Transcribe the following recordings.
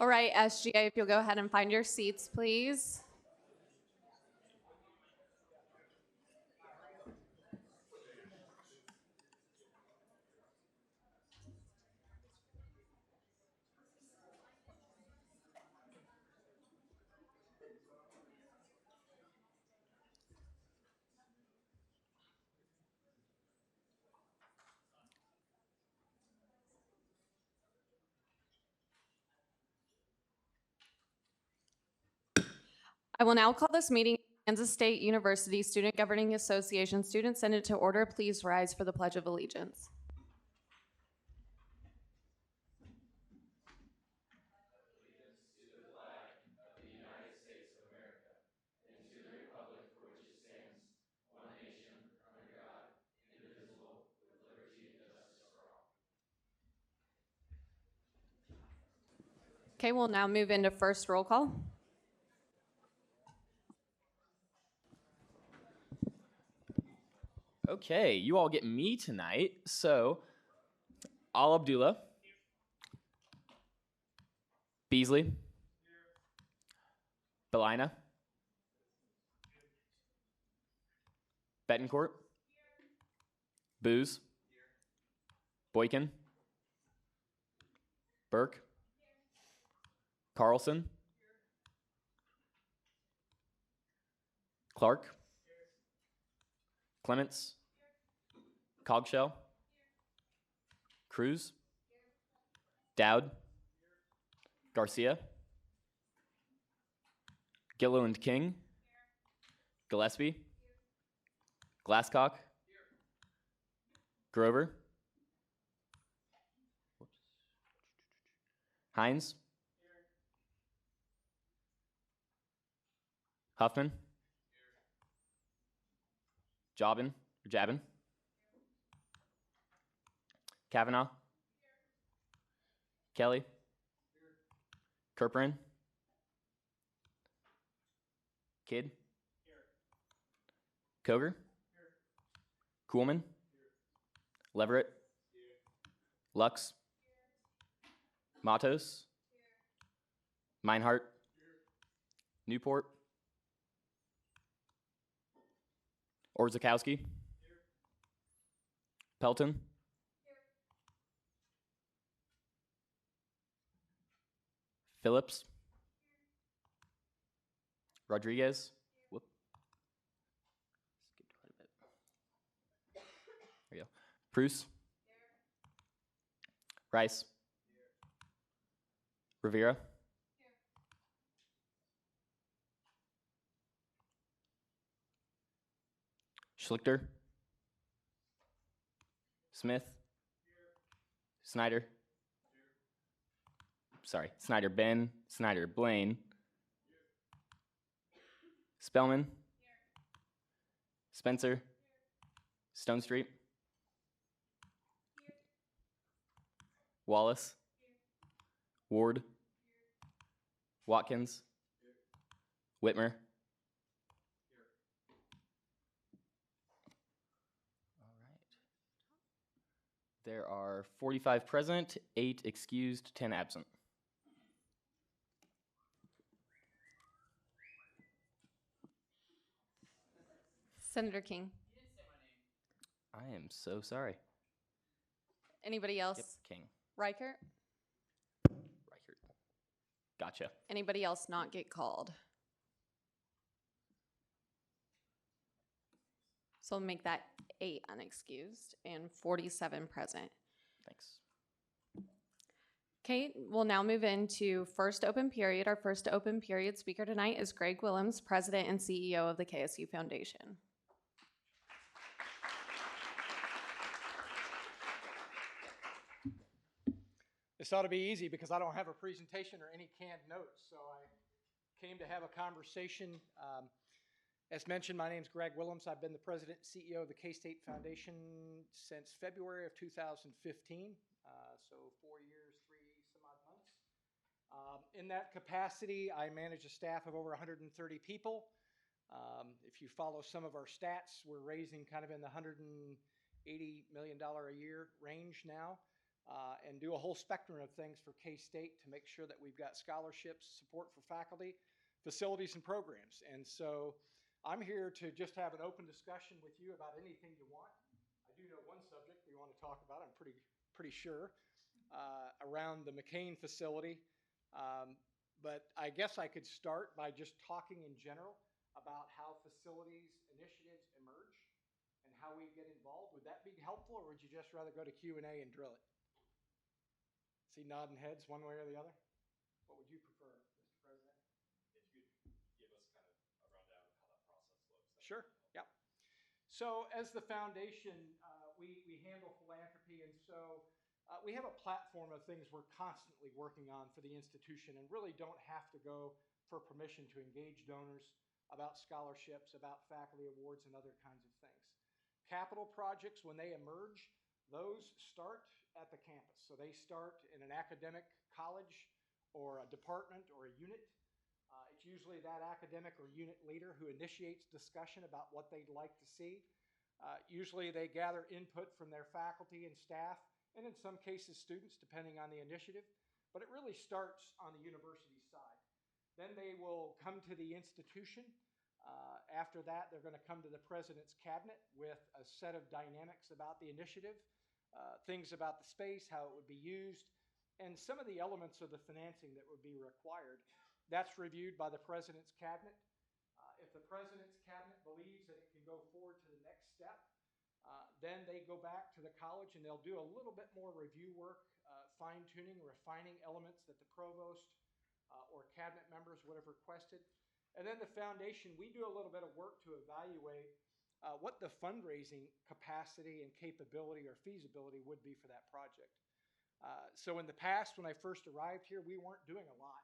All right, SGA, if you'll go ahead and find your seats, please. I will now call this meeting Kansas State University Student Governing Association Student Senate to order. Please rise for the Pledge of Allegiance. Okay, we'll now move into first roll call. Okay, you all get me tonight. So, Al Abdullah, Beasley, Belina, Betancourt, Booz, Boykin, Burke, Carlson, Clark, Clements, Cogshell, Cruz, Dowd, Garcia, Gilliland King, Gillespie, Glasscock, Grover, Hines, Huffman, Jabin, Kavanaugh, Kelly, Kerperin, Kidd, Koger, Kuhlman, Leverett, Lux, Matos, Meinhardt, Newport, Orzakowski, Pelton, Phillips, Rodriguez, there you go. Bruce, Rice, Rivera, Schlichter, Smith, Snyder, Snyder Ben, Snyder Blaine, Spellman, Spencer, Stone Street, Wallace, Ward, Watkins, Whitmer. All right. There are 45 present, 8 excused, 10 absent. Senator King. You didn't say my name. I am so sorry. Anybody else? Yep, King. Reichert? Reichert. Gotcha. Anybody else not get called? So we'll make that 8 unexcused and 47 present. Thanks. Okay, we'll now move into first open period. Our first open period speaker tonight is Greg Willems, President and CEO of the KSU Foundation. This ought to be easy because I don't have a presentation or any canned notes, so I came to have a conversation. As mentioned, my name is Greg Willems. I've been the president and CEO of the K-State Foundation since February of 2015, so 4 years, 3 some odd months. In that capacity, I manage a staff of over 130 people. If you follow some of our stats, we're raising kind of in the $180 million a year range now. and do a whole spectrum of things for K-State to make sure that we've got scholarships, support for faculty, facilities, and programs. And so I'm here to just have an open discussion with you about anything you want. I do know one subject we want to talk about, I'm pretty sure, around the McCain facility. But I guess I could start by just talking in general about how facilities initiatives emerge and how we get involved. Would that be helpful, or would you just rather go to Q&A and drill it? See nodding heads one way or the other? What would you prefer, Mr. President? If you could give us kind of a rundown of how that process looks. Sure, yeah. So as the foundation, we handle philanthropy, and so we have a platform of things we're constantly working on for the institution and really don't have to go for permission to engage donors about scholarships, about faculty awards, and other kinds of things. Capital projects, when they emerge, those start at the campus. So they start in an academic college or a department or a unit. It's usually that academic or unit leader who initiates discussion about what they'd like to see. Usually they gather input from their faculty and staff, and in some cases students, depending on the initiative. But it really starts on the university side. Then they will come to the institution. After that, they're going to come to the president's cabinet with a set of dynamics about the initiative, things about the space, how it would be used, and some of the elements of the financing that would be required. That's reviewed by the president's cabinet. If the president's cabinet believes that it can go forward to the next step, then they go back to the college and they'll do a little bit more review work, fine-tuning, refining elements that the provost or cabinet members would have requested. And then the foundation, we do a little bit of work to evaluate what the fundraising capacity and capability or feasibility would be for that project. So in the past, when I first arrived here, we weren't doing a lot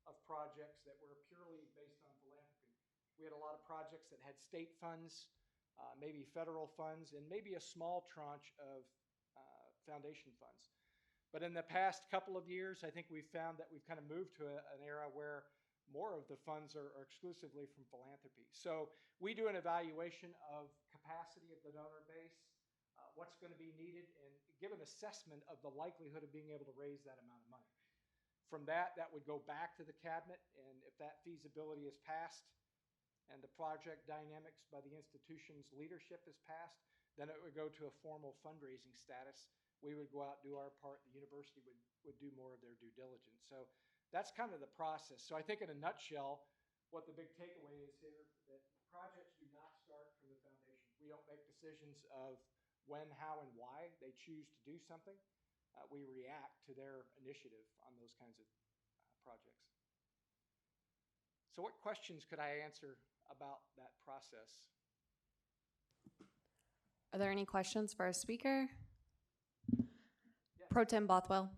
of projects that were purely based on philanthropy. We had a lot of projects that had state funds, maybe federal funds, and maybe a small tranche of foundation funds. But in the past couple of years, I think we've found that we've kind of moved to an era where more of the funds are exclusively from philanthropy. So we do an evaluation of capacity of the donor base, what's going to be needed, and give an assessment of the likelihood of being able to raise that amount of money. From that would go back to the cabinet, and if that feasibility is passed and the project dynamics by the institution's leadership is passed, then it would go to a formal fundraising status. We would go out and do our part. The university would do more of their due diligence. So that's kind of the process. So I think in a nutshell, what the big takeaway is here, that projects do not start from the foundation. We don't make decisions of when, how, and why they choose to do something. We react to their initiative on those kinds of projects. So what questions could I answer about that process? Are there any questions for our speaker? Yes. Pro Tem Bothwell.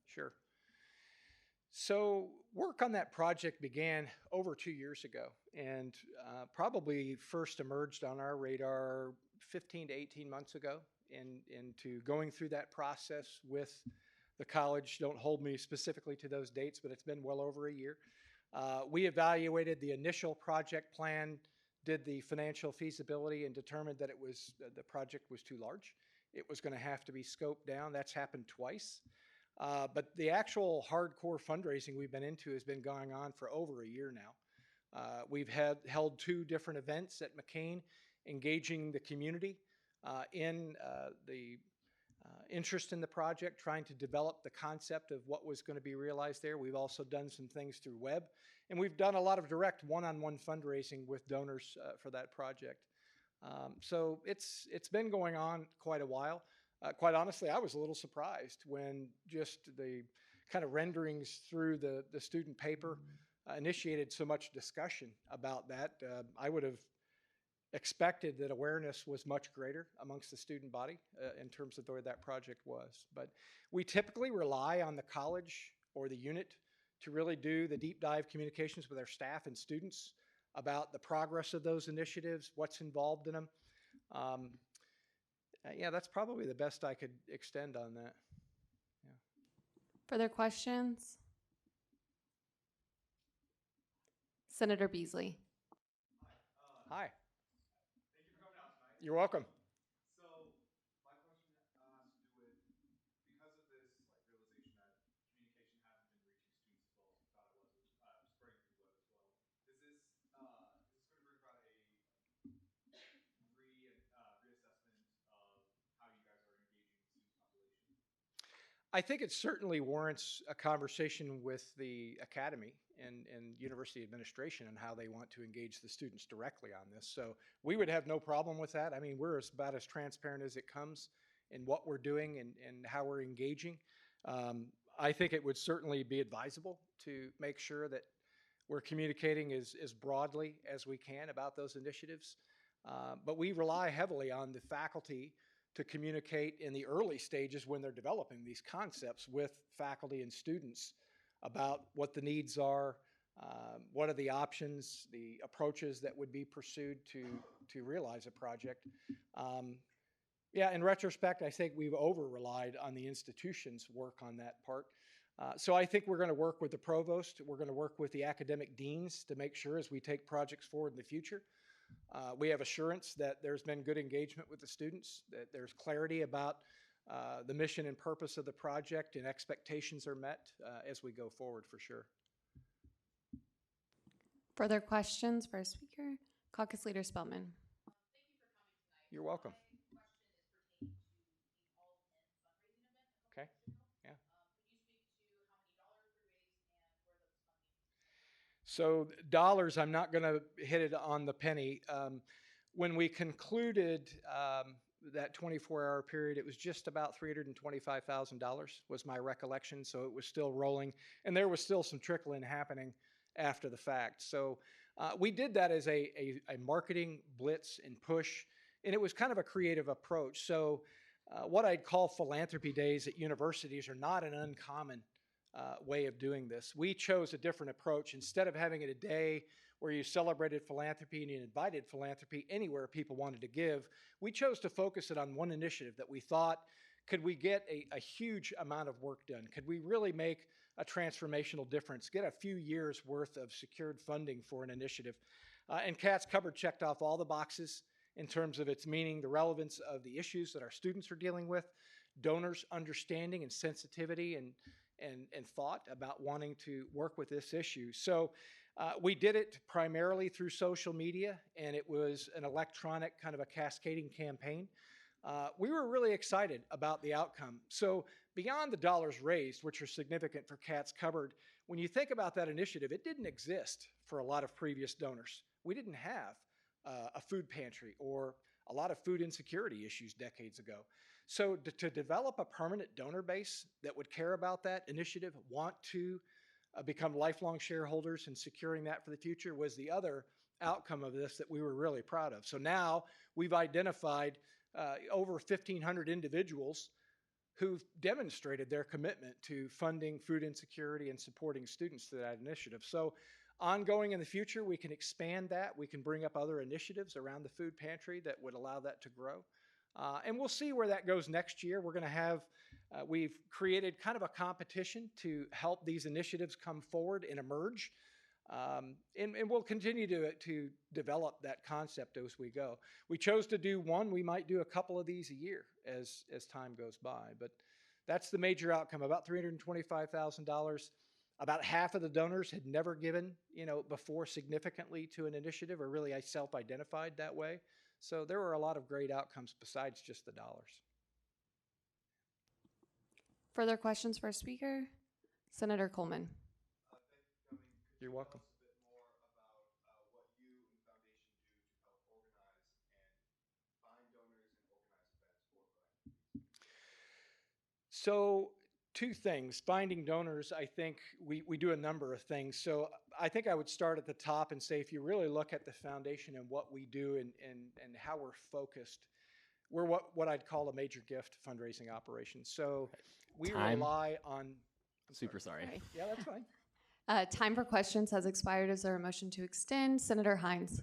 Sure. So work on that project began over 2 years ago, and probably first emerged on our radar 15 to 18 months ago into going through that process with the college. Don't hold me specifically to those dates, but it's been well over a year. We evaluated the initial project plan, did the financial feasibility, and determined that the project was too large. It was going to have to be scoped down. That's happened twice. But the actual hardcore fundraising we've been into has been going on for over a year now. We've held 2 different events at McCain, engaging the community in the interest in the project, trying to develop the concept of what was going to be realized there. We've also done some things through web, and we've done a lot of direct one-on-one fundraising with donors for that project. So it's been going on quite a while. Quite honestly, I was a little surprised when just the kind of renderings through the student paper initiated so much discussion about that. I would have expected that awareness was much greater amongst the student body in terms of the way that project was. But we typically rely on the college or the unit to really do the deep dive communications with our staff and students about the progress of those initiatives, what's involved in them. Yeah, that's probably the best I could extend on that. Yeah. Further questions? Senator Beasley. Hi. Thank you for coming out tonight. You're welcome. So my question has to do with, because of this realization that communication hasn't been reaching students as well as we thought it was, spreading through the web as well. Is this going to bring about a reassessment of how you guys are engaging the student population? I think it certainly warrants a conversation with the academy and university administration on how they want to engage the students directly on this. So we would have no problem with that. I mean, we're about as transparent as it comes in what we're doing and how we're engaging. I think it would certainly be advisable to make sure that we're communicating as broadly as we can about those initiatives. But we rely heavily on the faculty to communicate in the early stages when they're developing these concepts with faculty and students about what the needs are, what are the options, the approaches that would be pursued to realize a project. Yeah, in retrospect, I think we've over-relied on the institution's work on that part. So I think we're going to work with the provost, we're going to work with the academic deans to make sure as we take projects forward in the future, we have assurance that there's been good engagement with the students, that there's clarity about the mission and purpose of the project, and expectations are met as we go forward for sure. Further questions for our speaker? Caucus Leader Spellman. You're welcome. Okay. Yeah. So dollars, I'm not going to hit it on the penny. When we concluded that 24-hour period, it was just about $325,000 was my recollection. So it was still rolling, and there was still some trickling happening after the fact. So we did that as a marketing blitz and push, and it was kind of a creative approach. So what I'd call philanthropy days at universities are not an uncommon way of doing this. We chose a different approach. Instead of having it a day where you celebrated philanthropy and you invited philanthropy anywhere people wanted to give, we chose to focus it on one initiative that we thought, could we get a huge amount of work done? Could we really make a transformational difference, get a few years worth of secured funding for an initiative? And Cat's Cupboard checked off all the boxes in terms of its meaning, the relevance of the issues that our students are dealing with, donors' understanding and sensitivity and thought about wanting to work with this issue. So we did it primarily through social media, and it was an electronic kind of a cascading campaign. We were really excited about the outcome. So beyond the dollars raised, which are significant for Cat's Cupboard, when you think about that initiative, it didn't exist for a lot of previous donors. We didn't have a food pantry or a lot of food insecurity issues decades ago. So to develop a permanent donor base that would care about that initiative, want to become lifelong shareholders and securing that for the future was the other outcome of this that we were really proud of. So now we've identified over 1,500 individuals who've demonstrated their commitment to funding food insecurity and supporting students through that initiative. So ongoing in the future, we can expand that. We can bring up other initiatives around the food pantry that would allow that to grow. And we'll see where that goes next year. We're going to have, we've created kind of a competition to help these initiatives come forward and emerge. And we'll continue to develop that concept as we go. We chose to do one. We might do a couple of these a year as time goes by. But that's the major outcome, about $325,000. About half of the donors had never given, before significantly to an initiative, or really I self-identified that way. So there were a lot of great outcomes besides just the dollars. Further questions for our speaker? Senator Coleman. Thank you for coming. Could You're you welcome. tell us a bit more about what you and the foundation do to help organize and find donors and organize events for philanthropy? So two things. Finding donors, I think we do a number of things. So I think I would start at the top and say, if you really look at the foundation and what we do and how we're focused, we're what I'd call a major gift fundraising operation. So we rely on... Sorry. Sorry. Yeah, that's fine. Time for questions has expired. Is there a motion to extend? Senator Hines.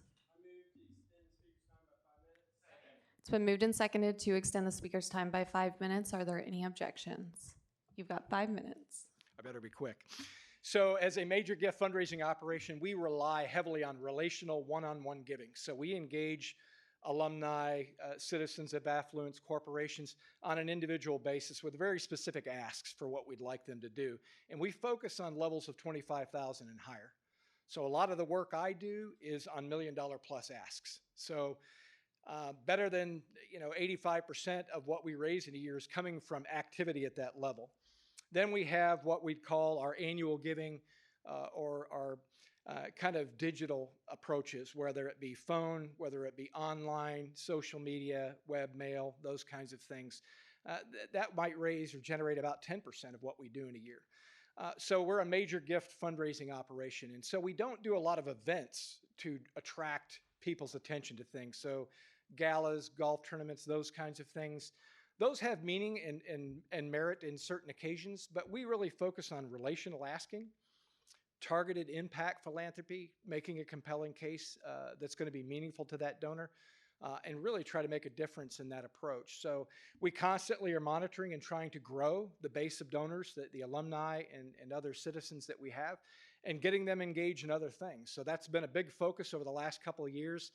It's been moved and seconded to extend the speaker's time by 5 minutes. Are there any objections? You've got 5 minutes. I better be quick. So, as a major gift fundraising operation, we rely heavily on relational one-on-one giving. So, we engage alumni, citizens of affluence, corporations on an individual basis with very specific asks for what we'd like them to do. And we focus on levels of 25,000 and higher. So, a lot of the work I do is on $1 million plus asks. So, better than 85% of what we raise in a year is coming from activity at that level. Then we have what we'd call our annual giving or our kind of digital approaches, whether it be phone, whether it be online, social media, web mail, those kinds of things. That might raise or generate about 10% of what we do in a year. So we're a major gift fundraising operation. And so we don't do a lot of events to attract people's attention to things. So galas, golf tournaments, those kinds of things. Those have meaning and merit in certain occasions, but we really focus on relational asking, targeted impact philanthropy, making a compelling case that's going to be meaningful to that donor, and really try to make a difference in that approach. So we constantly are monitoring and trying to grow the base of donors, the alumni and other citizens that we have, and getting them engaged in other things. So that's been a big focus over the last couple of years.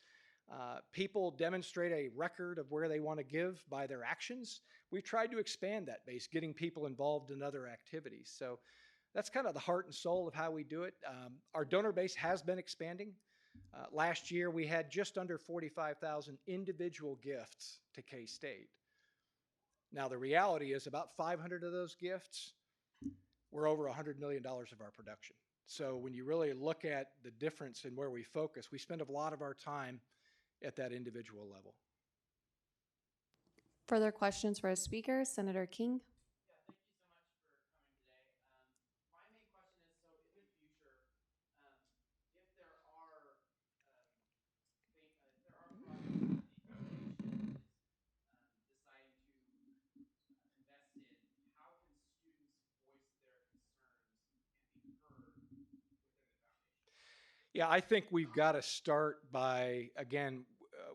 People demonstrate a record of where they want to give by their actions. We've tried to expand that base, getting people involved in other activities. So that's kind of the heart and soul of how we do it. Our donor base has been expanding. Last year, we had just under 45,000 individual gifts to K-State. Now, the reality is about 500 of those gifts were over $100 million of our production. So when you really look at the difference in where we focus, we spend a lot of our time at that individual level. Further questions for our speaker, Senator King? Yeah, thank you so much for coming today. My main question is, so in the future, if there are projects that the foundation is deciding to invest in, how can students voice their concerns and be heard within the foundation? Yeah, I think we've got to start by, again,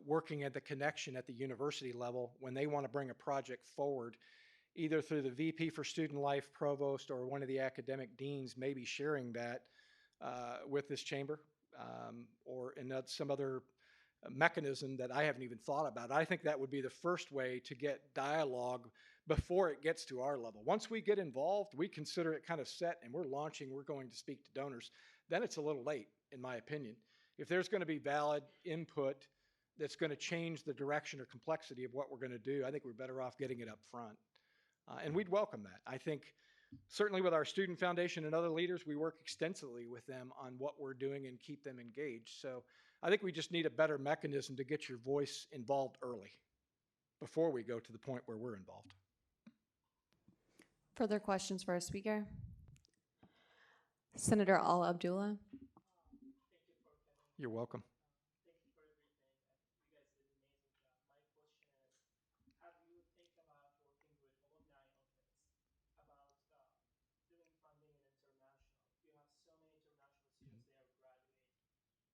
working at the connection at the university level when they want to bring a project forward, either through the VP for Student Life, Provost, or one of the academic deans, maybe sharing that with this chamber or in some other mechanism that I haven't even thought about. I think that would be the first way to get dialogue before it gets to our level. Once we get involved, we consider it kind of set and we're launching, we're going to speak to donors. Then it's a little late, in my opinion. If there's going to be valid input that's going to change the direction or complexity of what we're going to do, I think we're better off getting it up front. And we'd welcome that. I think certainly with our Student Foundation and other leaders, we work extensively with them on what we're doing and keep them engaged. So I think we just need a better mechanism to get your voice involved early before we go to the point where we're involved. Further questions for our speaker? Senator Al Abdullah? You're welcome. Thank you for everything. You guys did an amazing job. My question is, have you think about working with alumni office about doing funding in international? You have so many international students they are graduating.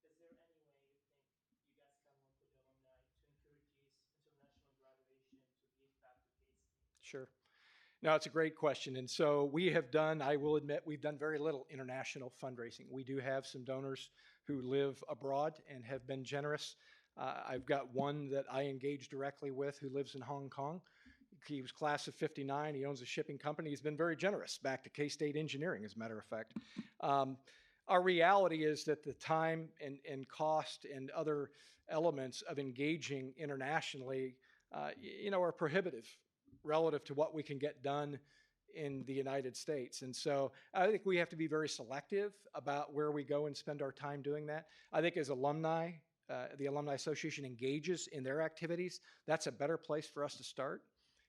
Is there any way you think you guys can work with the alumni to encourage these international graduation to give back to K-State? Sure. No, it's a great question. And so we have done, I will admit, we've done very little international fundraising. We do have some donors who live abroad and have been generous. I've got one that I engage directly with who lives in Hong Kong. He was class of 59. He owns a shipping company. He's been very generous back to K-State Engineering, as a matter of fact. Our reality is that the time and cost and other elements of engaging internationally, are prohibitive relative to what we can get done in the United States. And so I think we have to be very selective about where we go and spend our time doing that. I think as alumni, the Alumni Association engages in their activities, that's a better place for us to start.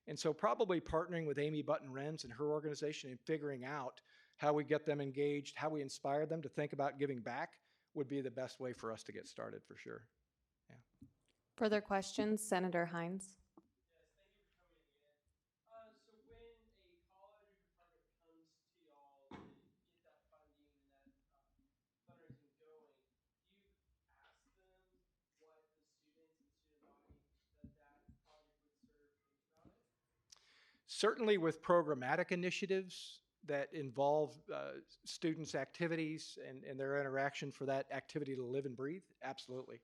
And so probably partnering with Amy Button-Renz and her organization and figuring out how we get them engaged, how we inspire them to think about giving back would be the best way for us to get started for sure. Yeah. Further questions, Senator Hines? Yes, thank you for coming again. So when a college or department comes to y'all to get that funding and that fundraising going, do you ask them what the students and student body that project would serve think about it? Certainly with programmatic initiatives, that involve students' activities and their interaction for that activity to live and breathe? Absolutely.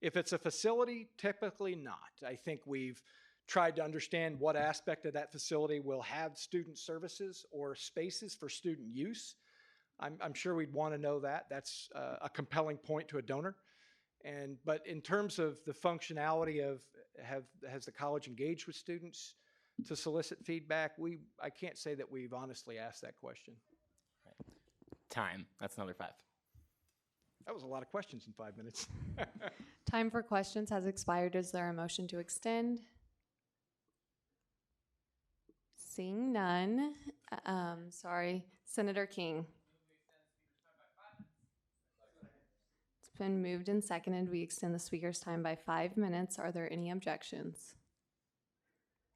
If it's a facility, typically not. I think we've tried to understand what aspect of that facility will have student services or spaces for student use. I'm sure we'd want to know that. That's a compelling point to a donor. But in terms of the functionality of has the college engaged with students to solicit feedback, I can't say that we've honestly asked that question. Time. That's another 5. That was a lot of questions in 5 minutes. Time for questions has expired. Is there a motion to extend? Seeing none. Sorry, Senator King. It's been moved and seconded. We extend the speaker's time by 5 minutes. Are there any objections?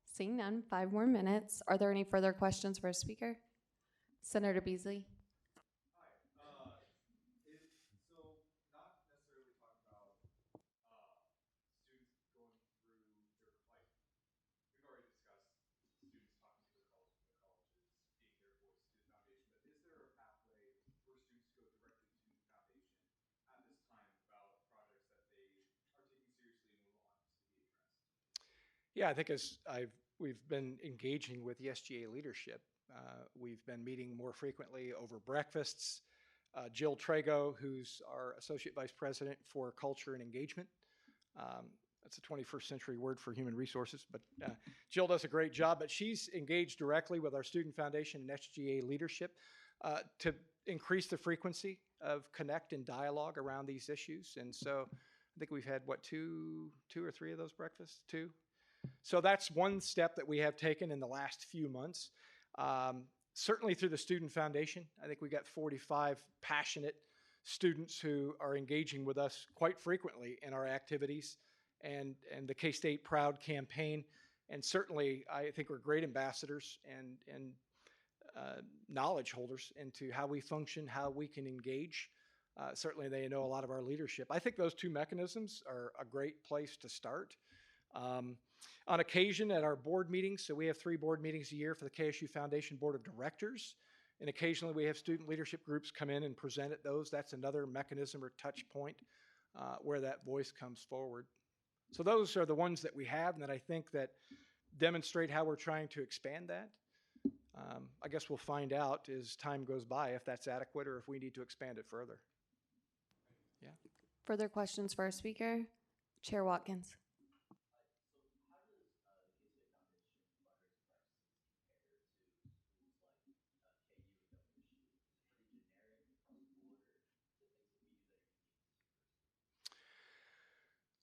Seeing none, 5 more minutes. Are there any further questions for a speaker? Senator Beasley. Hi. So not necessarily talking about students going through their like we've already discussed students talking to their colleges and their colleges being their voice to the foundation, but is there a pathway for students to go directly to the foundation at this time about projects that they are taking seriously and would want to be addressed? Yeah, I think we've been engaging with the SGA leadership. We've been meeting more frequently over breakfasts. Jill Trago, who's our Associate Vice President for Culture and Engagement. That's a 21st century word for human resources, but Jill does a great job. But she's engaged directly with our Student Foundation and SGA leadership to increase the frequency of connect and dialogue around these issues. And so I think we've had, two or three of those breakfasts? 2? So that's one step that we have taken in the last few months. Certainly through the Student Foundation, I think we got 45 passionate students who are engaging with us quite frequently in our activities and the K-State Proud campaign. And certainly I think we're great ambassadors and knowledge holders into how we function, how we can engage. Certainly they know a lot of our leadership. I think those 2 mechanisms are a great place to start. On occasion at our board meetings, so we have 3 board meetings a year for the KSU Foundation Board of Directors, and occasionally we have student leadership groups come in and present at those. That's another mechanism or touch point where that voice comes forward. So those are the ones that we have and that I think that demonstrate how we're trying to expand that. I guess we'll find out as time goes by if that's adequate or if we need to expand it further. Yeah. Further questions for our speaker? Chair Watkins.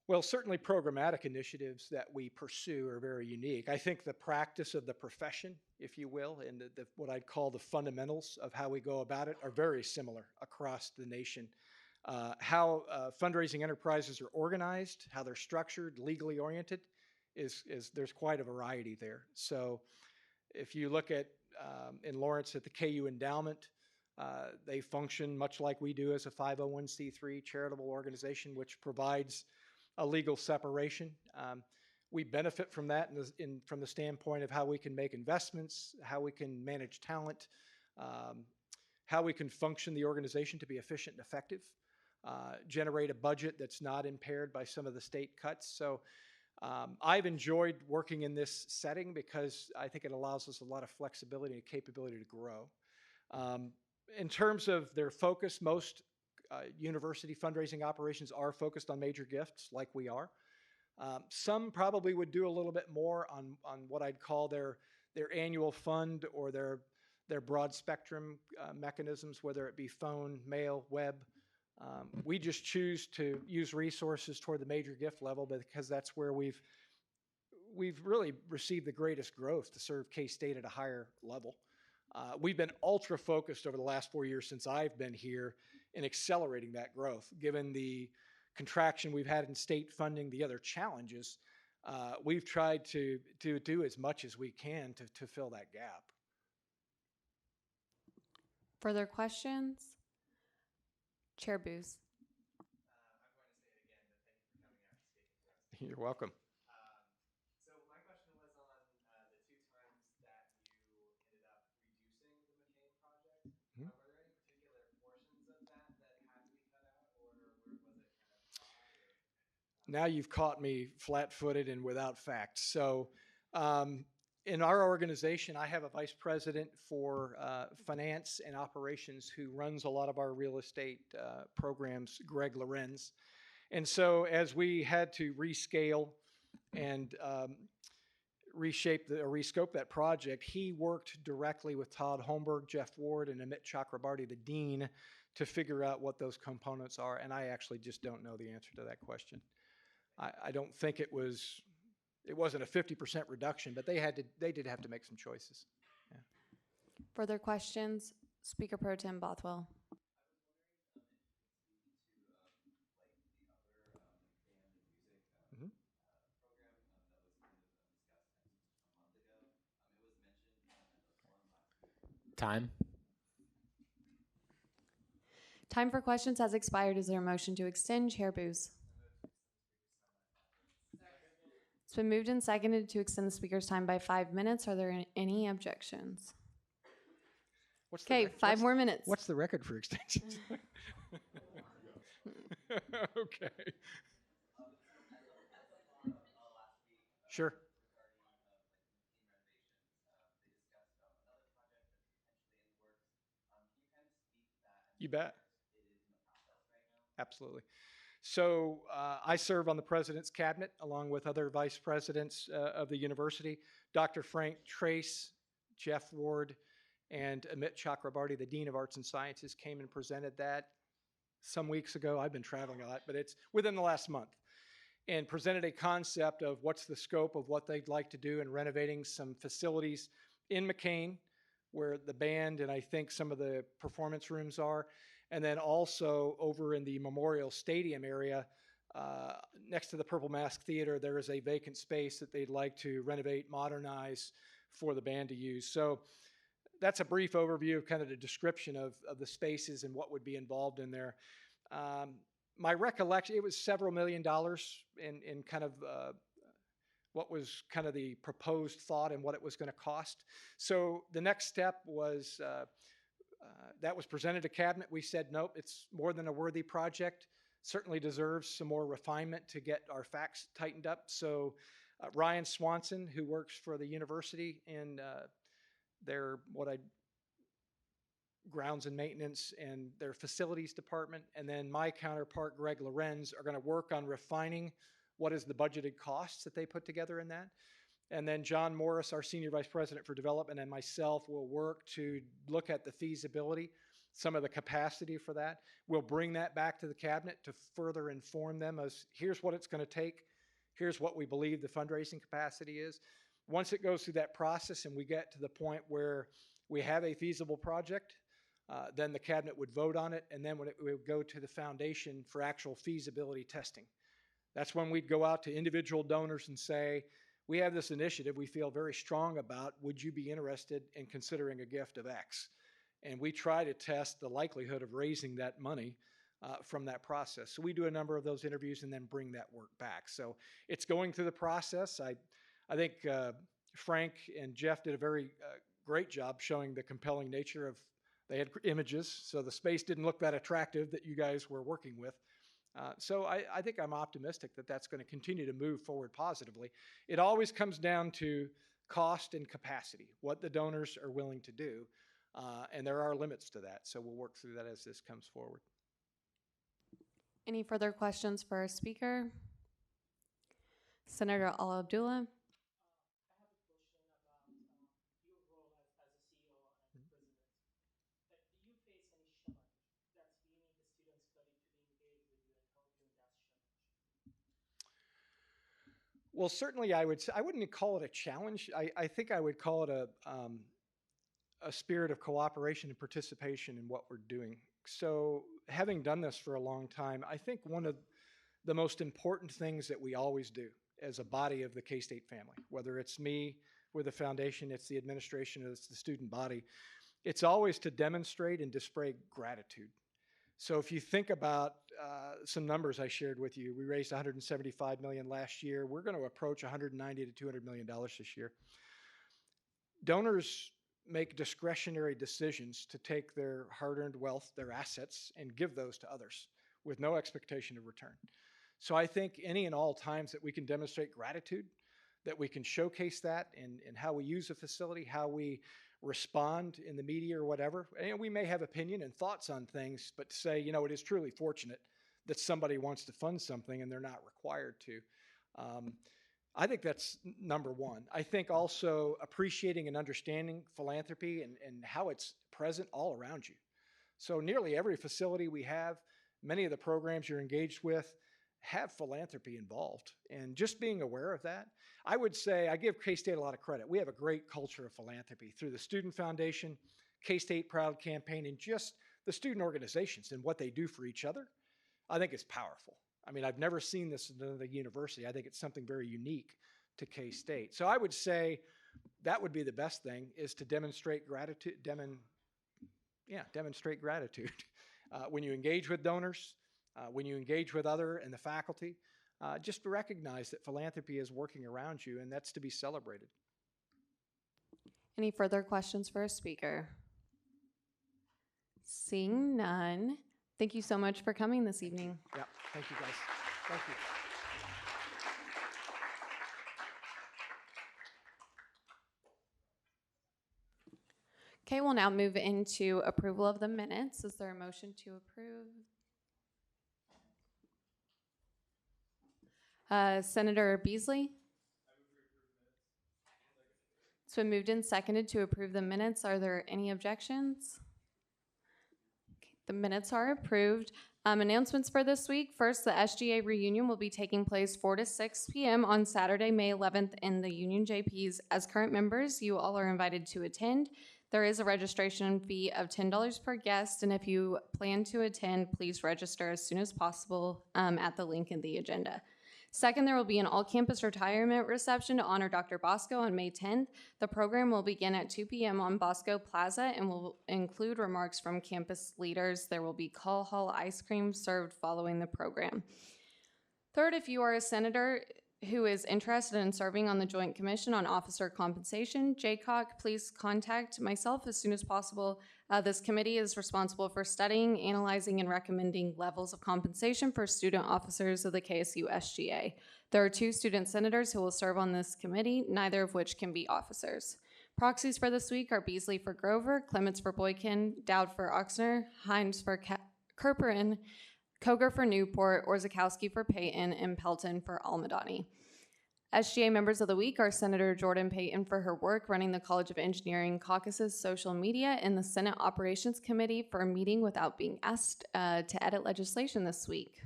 Well, certainly programmatic initiatives that we pursue are very unique. I think the practice of the profession, if you will, and what I'd call the fundamentals of how we go about it are very similar across the nation. How fundraising enterprises are organized, how they're structured, legally oriented, is there's quite a variety there. So if you look at in Lawrence at the KU Endowment, they function much like we do as a 501c3 charitable organization, which provides a legal separation. We benefit from that from the standpoint of how we can make investments, how we can manage talent, how we can function the organization to be efficient and effective, generate a budget that's not impaired by some of the state cuts. So I've enjoyed working in this setting because I think it allows us a lot of flexibility and capability to grow. In terms of their focus, most university fundraising operations are focused on major gifts like we are. Some probably would do a little bit more on what I'd call their annual fund or their broad spectrum mechanisms, whether it be phone, mail, web. We just choose to use resources toward the major gift level because that's where we've really received the greatest growth to serve K-State at a higher level. We've been ultra focused over the last 4 years since I've been here in accelerating that growth. Given the contraction we've had in state funding, the other challenges, we've tried to do as much as we can to fill that gap. Further questions? Chair Booth. I'm going to say it again, but thank you for coming out and speaking to us. You're welcome. So my question was on the 2 times that you ended up reducing the McCain Now you've caught me flat-footed and without facts. So, in our organization, I have a vice president for finance and operations who runs a lot of our real estate programs, Greg Lorenz. And so, as we had to rescale and rescope that project, he worked directly with Todd Holmberg, Jeff Ward, and Amit Chakrabarty, the dean, to figure out what those components are. And I actually just don't know the answer to that question. I don't think it wasn't a 50% reduction, but they did have to make some choices. Yeah. Further questions? Speaker Pro Tem Bothwell. Mhm. Time. Time for questions has expired. Is there a motion to extend? Chair Booz. It's been moved and seconded to extend the speaker's time by 5 minutes. Are there any objections? What's the Okay, rec- 5 what's- more minutes. What's the record for extensions? Okay. Sure. You bet. Absolutely. So I serve on the president's cabinet along with other vice presidents of the university. Dr. Frank Trace, Jeff Ward, and Amit Chakrabarty, the Dean of Arts and Sciences, came and presented that some weeks ago. I've been traveling a lot, but it's within the last month, and presented a concept of what's the scope of what they'd like to do in renovating some facilities in McCain, where the band and I think some of the performance rooms are, and then also over in the Memorial Stadium area, next to the Purple Mask Theater, there is a vacant space that they'd like to renovate, modernize for the band to use. So that's a brief overview of kind of the description of the spaces and what would be involved in there. My recollection, it was several $1,000,000 in kind of what was kind of the proposed thought and what it was going to cost. So the next step was that was presented to cabinet. We said, nope, it's more than a worthy project. Certainly deserves some more refinement to get our facts tightened up. So Ryan Swanson, who works for the university in their grounds and maintenance and their facilities department, and then my counterpart, Greg Lorenz, are going to work on refining what is the budgeted costs that they put together in that. And then John Morris, our Senior Vice President for Development, and myself will work to look at the feasibility, some of the capacity for that. We'll bring that back to the cabinet to further inform them as here's what it's going to take, here's what we believe the fundraising capacity is. Once it goes through that process and we get to the point where we have a feasible project, then the cabinet would vote on it, and then when it would go to the foundation for actual feasibility testing. That's when we'd go out to individual donors and say, we have this initiative we feel very strong about. Would you be interested in considering a gift of X? And we try to test the likelihood of raising that money from that process. So we do a number of those interviews and then bring that work back. So it's going through the process. I think Frank and Jeff did a very great job showing the compelling nature of, they had images, so the space didn't look that attractive that you guys were working with. So I think I'm optimistic that that's going to continue to move forward positively. It always comes down to cost and capacity, what the donors are willing to do, and there are limits to that. So we'll work through that as this comes forward. Any further questions for our speaker? Senator Al Abdullah. I have a question about your role as a CEO and president. Do you face any challenge that you need the students' body to be engaged with you and help you in that challenge? Well, certainly I wouldn't call it a challenge. I think I would call it a spirit of cooperation and participation in what we're doing. So having done this for a long time, I think one of the most important things that we always do as a body of the K-State family, whether it's me, with the foundation, it's the administration, it's the student body, it's always to demonstrate and display gratitude. So if you think about some numbers I shared with you, we raised $175 million last year. We're going to approach $190 to $200 million this year. Donors make discretionary decisions to take their hard-earned wealth, their assets, and give those to others with no expectation of return. So I think any and all times that we can demonstrate gratitude, that we can showcase that in how we use a facility, how we respond in the media or whatever. And we may have opinion and thoughts on things, but to say, it is truly fortunate that somebody wants to fund something and they're not required to. I think that's number one. I think also appreciating and understanding philanthropy and how it's present all around you. So nearly every facility we have, many of the programs you're engaged with have philanthropy involved. And just being aware of that, I would say I give K-State a lot of credit. We have a great culture of philanthropy through the Student Foundation, K-State Proud campaign, and just the student organizations and what they do for each other. I think it's powerful. I mean, I've never seen this in another university. I think it's something very unique to K-State. So I would say that would be the best thing, is to demonstrate gratitude. Demonstrate gratitude when you engage with donors, when you engage with other and the faculty. Just to recognize that philanthropy is working around you, and that's to be celebrated. Any further questions for a speaker? Seeing none, thank you so much for coming this evening. Yeah, thank you guys. Thank you. Okay, we'll now move into approval of the minutes. Is there a motion to approve? Senator Beasley? It's been moved and seconded to approve the minutes. Are there any objections? Okay, the minutes are approved. Announcements for this week. First, the SGA reunion will be taking place 4 to 6 p.m. on Saturday, May 11th in the Union JPs. As current members, you all are invited to attend. There is a registration fee of $10 per guest, and if you plan to attend, please register as soon as possible at the link in the agenda. Second, there will be an all-campus retirement reception to honor Dr. Bosco on May 10th. The program will begin at 2 p.m. on Bosco Plaza and will include remarks from campus leaders. There will be Call Hall ice cream served following the program. Third, if you are a senator who is interested in serving on the Joint Commission on Officer Compensation, JCOC, please contact myself as soon as possible. This committee is responsible for studying, analyzing, and recommending levels of compensation for student officers of the KSU SGA. There are 2 student senators who will serve on this committee, neither of which can be officers. Proxies for this week are Beasley for Grover, Clements for Boykin, Dowd for Oxner, Hines for Kerperin, Koger for Newport, Orzakowski for Payton, and Pelton for Almadani. SGA members of the week are Senator Jordan Payton for her work running the College of Engineering Caucus's social media and the Senate Operations Committee for a meeting without being asked to edit legislation this week.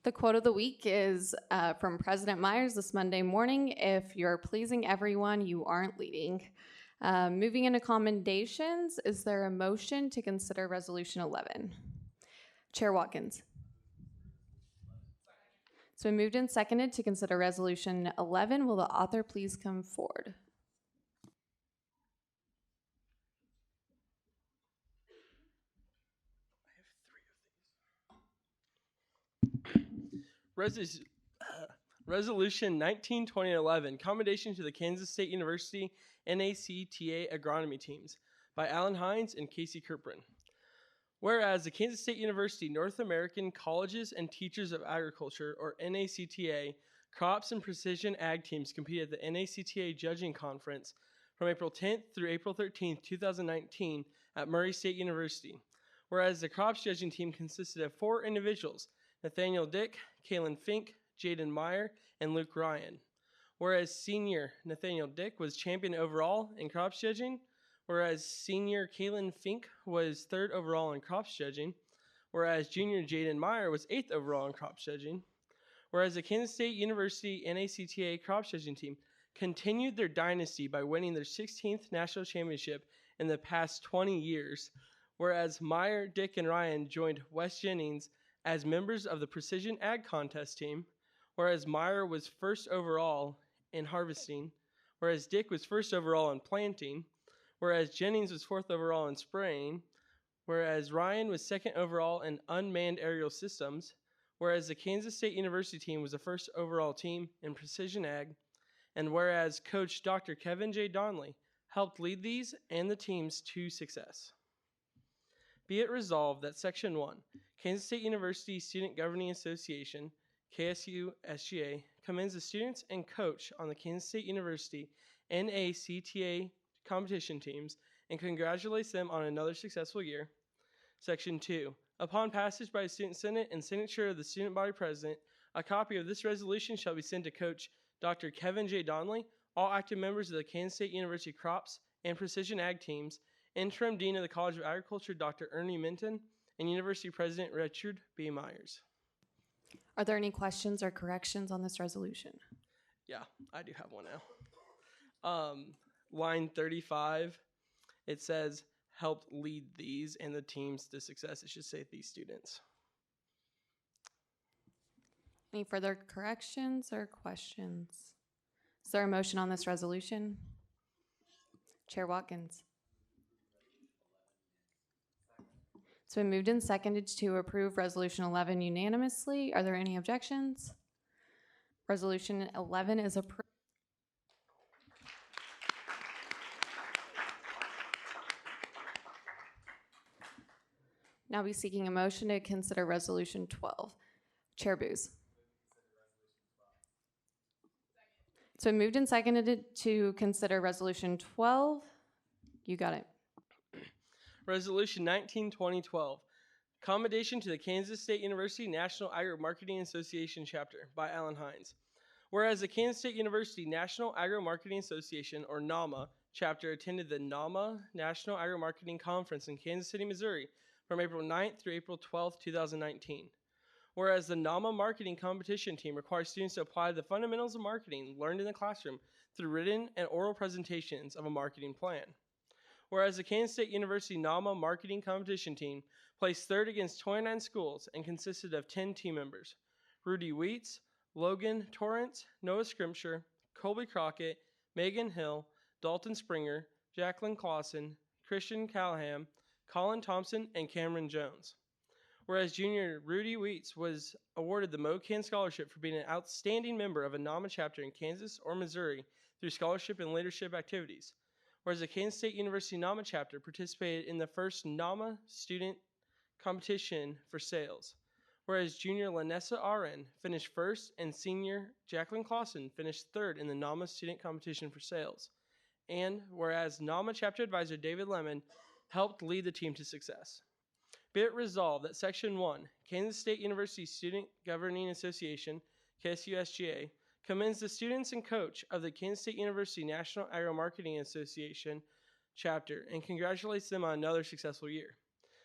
The quote of the week is from President Myers this Monday morning: "If you're pleasing everyone, you aren't leading." Moving into commendations, is there a motion to consider Resolution 11? Chair Watkins. It's been moved and seconded to consider Resolution 11. Will the author please come forward? Resolution 19-2011, Commendation to the Kansas State University NACTA Agronomy Teams by Alan Hines and Casey Kerperin. Whereas the Kansas State University North American Colleges and Teachers of Agriculture, or NACTA, Crops and Precision Ag teams competed at the NACTA Judging Conference from April 10th through April 13th, 2019 at Murray State University. Whereas the crops judging team consisted of 4 individuals: Nathaniel Dick, Kaylin Fink, Jaden Meyer, and Luke Ryan. Whereas senior Nathaniel Dick was champion overall in crops judging, whereas senior Kaylin Fink was 3rd overall in crops judging, whereas junior Jaden Meyer was 8th overall in crops judging, whereas the Kansas State University NACTA crops judging team continued their dynasty by winning their 16th national championship in the past 20 years, whereas Meyer, Dick, and Ryan joined Wes Jennings as members of the Precision Ag Contest team, whereas Meyer was 1st overall in harvesting, whereas Dick was 1st overall in planting, whereas Jennings was 4th overall in spraying, whereas Ryan was 2nd overall in unmanned aerial systems, whereas the Kansas State University team was the 1st overall team in precision ag, and whereas Coach Dr. Kevin J. Donnelly helped lead these and the teams to success. Be it resolved that Section 1, Kansas State University Student Governing Association, KSU SGA, commends the students and coach on the Kansas State University NACTA competition teams and congratulates them on another successful year. Section 2, upon passage by the Student Senate and signature of the Student Body President, a copy of this resolution shall be sent to Coach Dr. Kevin J. Donnelly, all active members of the Kansas State University Crops and Precision Ag teams, Interim Dean of the College of Agriculture, Dr. Ernie Minton, and University President Richard B. Myers. Are there any questions or corrections on this resolution? Yeah, I do have one now. Line 35, it says, helped lead these and the teams to success. It should say these students. Any further corrections or questions? Is there a motion on this resolution? Chair Watkins. It's been moved and seconded to approve Resolution 11 unanimously. Are there any objections? Resolution 11 is approved. Now be seeking a motion to consider Resolution 12. Chair Booz. It's been moved and seconded to consider Resolution 12. You got it. Resolution 19-2012, commendation to the Kansas State University National Agro-Marketing Association Chapter by Alan Hines. Whereas the Kansas State University National Agro-Marketing Association, or NAMA, chapter attended the NAMA National Agro-Marketing Conference in Kansas City, Missouri from April 9th through April 12th, 2019. Whereas the NAMA Marketing Competition Team requires students to apply the fundamentals of marketing learned in the classroom through written and oral presentations of a marketing plan. Whereas the Kansas State University NAMA Marketing Competition Team placed third against 29 schools and consisted of 10 team members: Rudy Wheats, Logan Torrance, Noah Scrimshire, Colby Crockett, Megan Hill, Dalton Springer, Jacqueline Clausen, Christian Callahan, Colin Thompson, and Cameron Jones. Whereas junior Rudy Wheats was awarded the MoCan Scholarship for being an outstanding member of a NAMA chapter in Kansas or Missouri through scholarship and leadership activities. Whereas the Kansas State University NAMA chapter participated in the first NAMA student competition for sales. Whereas junior Lanessa RN finished first and senior Jacqueline Clausen finished third in the NAMA student competition for sales. And whereas NAMA chapter advisor David Lemon helped lead the team to success. Be it resolved that Section 1, Kansas State University Student Governing Association, KSU SGA, commends the students and coach of the Kansas State University National Agro-Marketing Association chapter and congratulates them on another successful year.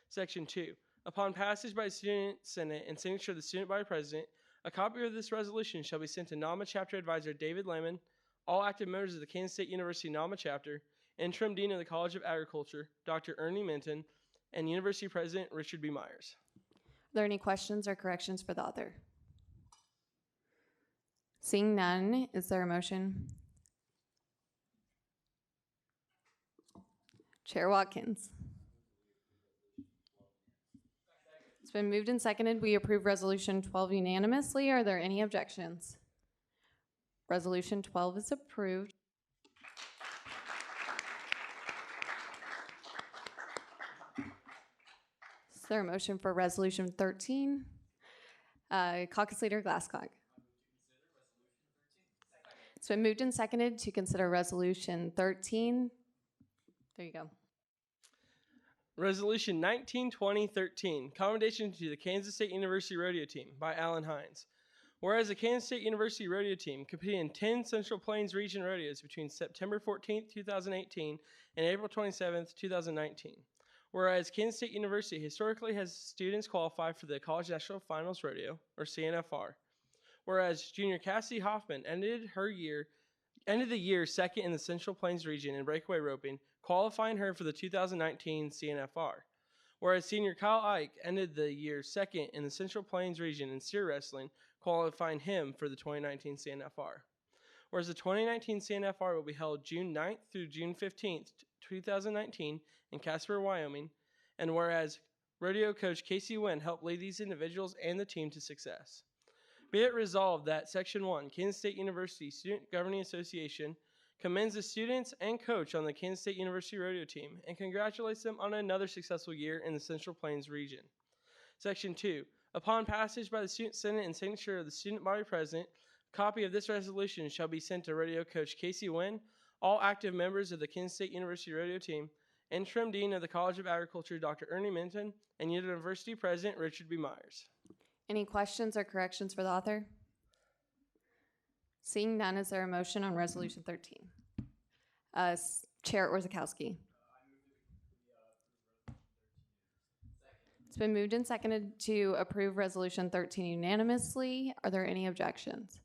Section 2, upon passage by the Student Senate and signature of the Student Body President, a copy of this resolution shall be sent to NAMA chapter advisor David Lemon, all active members of the Kansas State University NAMA chapter, Interim Dean of the College of Agriculture, Dr. Ernie Minton, and University President Richard B. Myers. Are there any questions or corrections for the author? Seeing none, is there a motion? Chair Watkins. It's been moved and seconded. We approve Resolution 12 unanimously. Are there any objections? Resolution 12 is approved. Is there a motion for Resolution 13? Caucus Leader Glasscock. It's been moved and seconded to consider Resolution 13. There you go. Resolution 19-2013, commendation to the Kansas State University Rodeo Team by Alan Hines. Whereas the Kansas State University Rodeo Team competed in 10 Central Plains Region rodeos between September 14th, 2018 and April 27th, 2019. Whereas Kansas State University historically has students qualify for the College National Finals Rodeo, or CNFR. Whereas junior Cassie Hoffman ended the year second in the Central Plains region in breakaway roping, qualifying her for the 2019 CNFR. Whereas senior Kyle Ike ended the year second in the Central Plains region in steer wrestling, qualifying him for the 2019 CNFR. Whereas the 2019 CNFR will be held June 9th through June 15th, 2019 in Casper, Wyoming, and whereas rodeo coach Casey Wynn helped lead these individuals and the team to success. Be it resolved that Section 1, Kansas State University Student Governing Association, commends the students and coach on the Kansas State University rodeo team, and congratulates them on another successful year in the Central Plains region. Section 2. Upon passage by the Student Senate and signature of the student body president, a copy of this resolution shall be sent to rodeo coach Casey Wynn, all active members of the Kansas State University rodeo team, interim dean of the College of Agriculture Dr. Ernie Minton, and university president Richard B. Myers. Any questions or corrections for the author? Seeing none, is there a motion on Resolution 13? Chair Orzachowski. It's been moved and seconded to approve Resolution 13 unanimously. Are there any objections?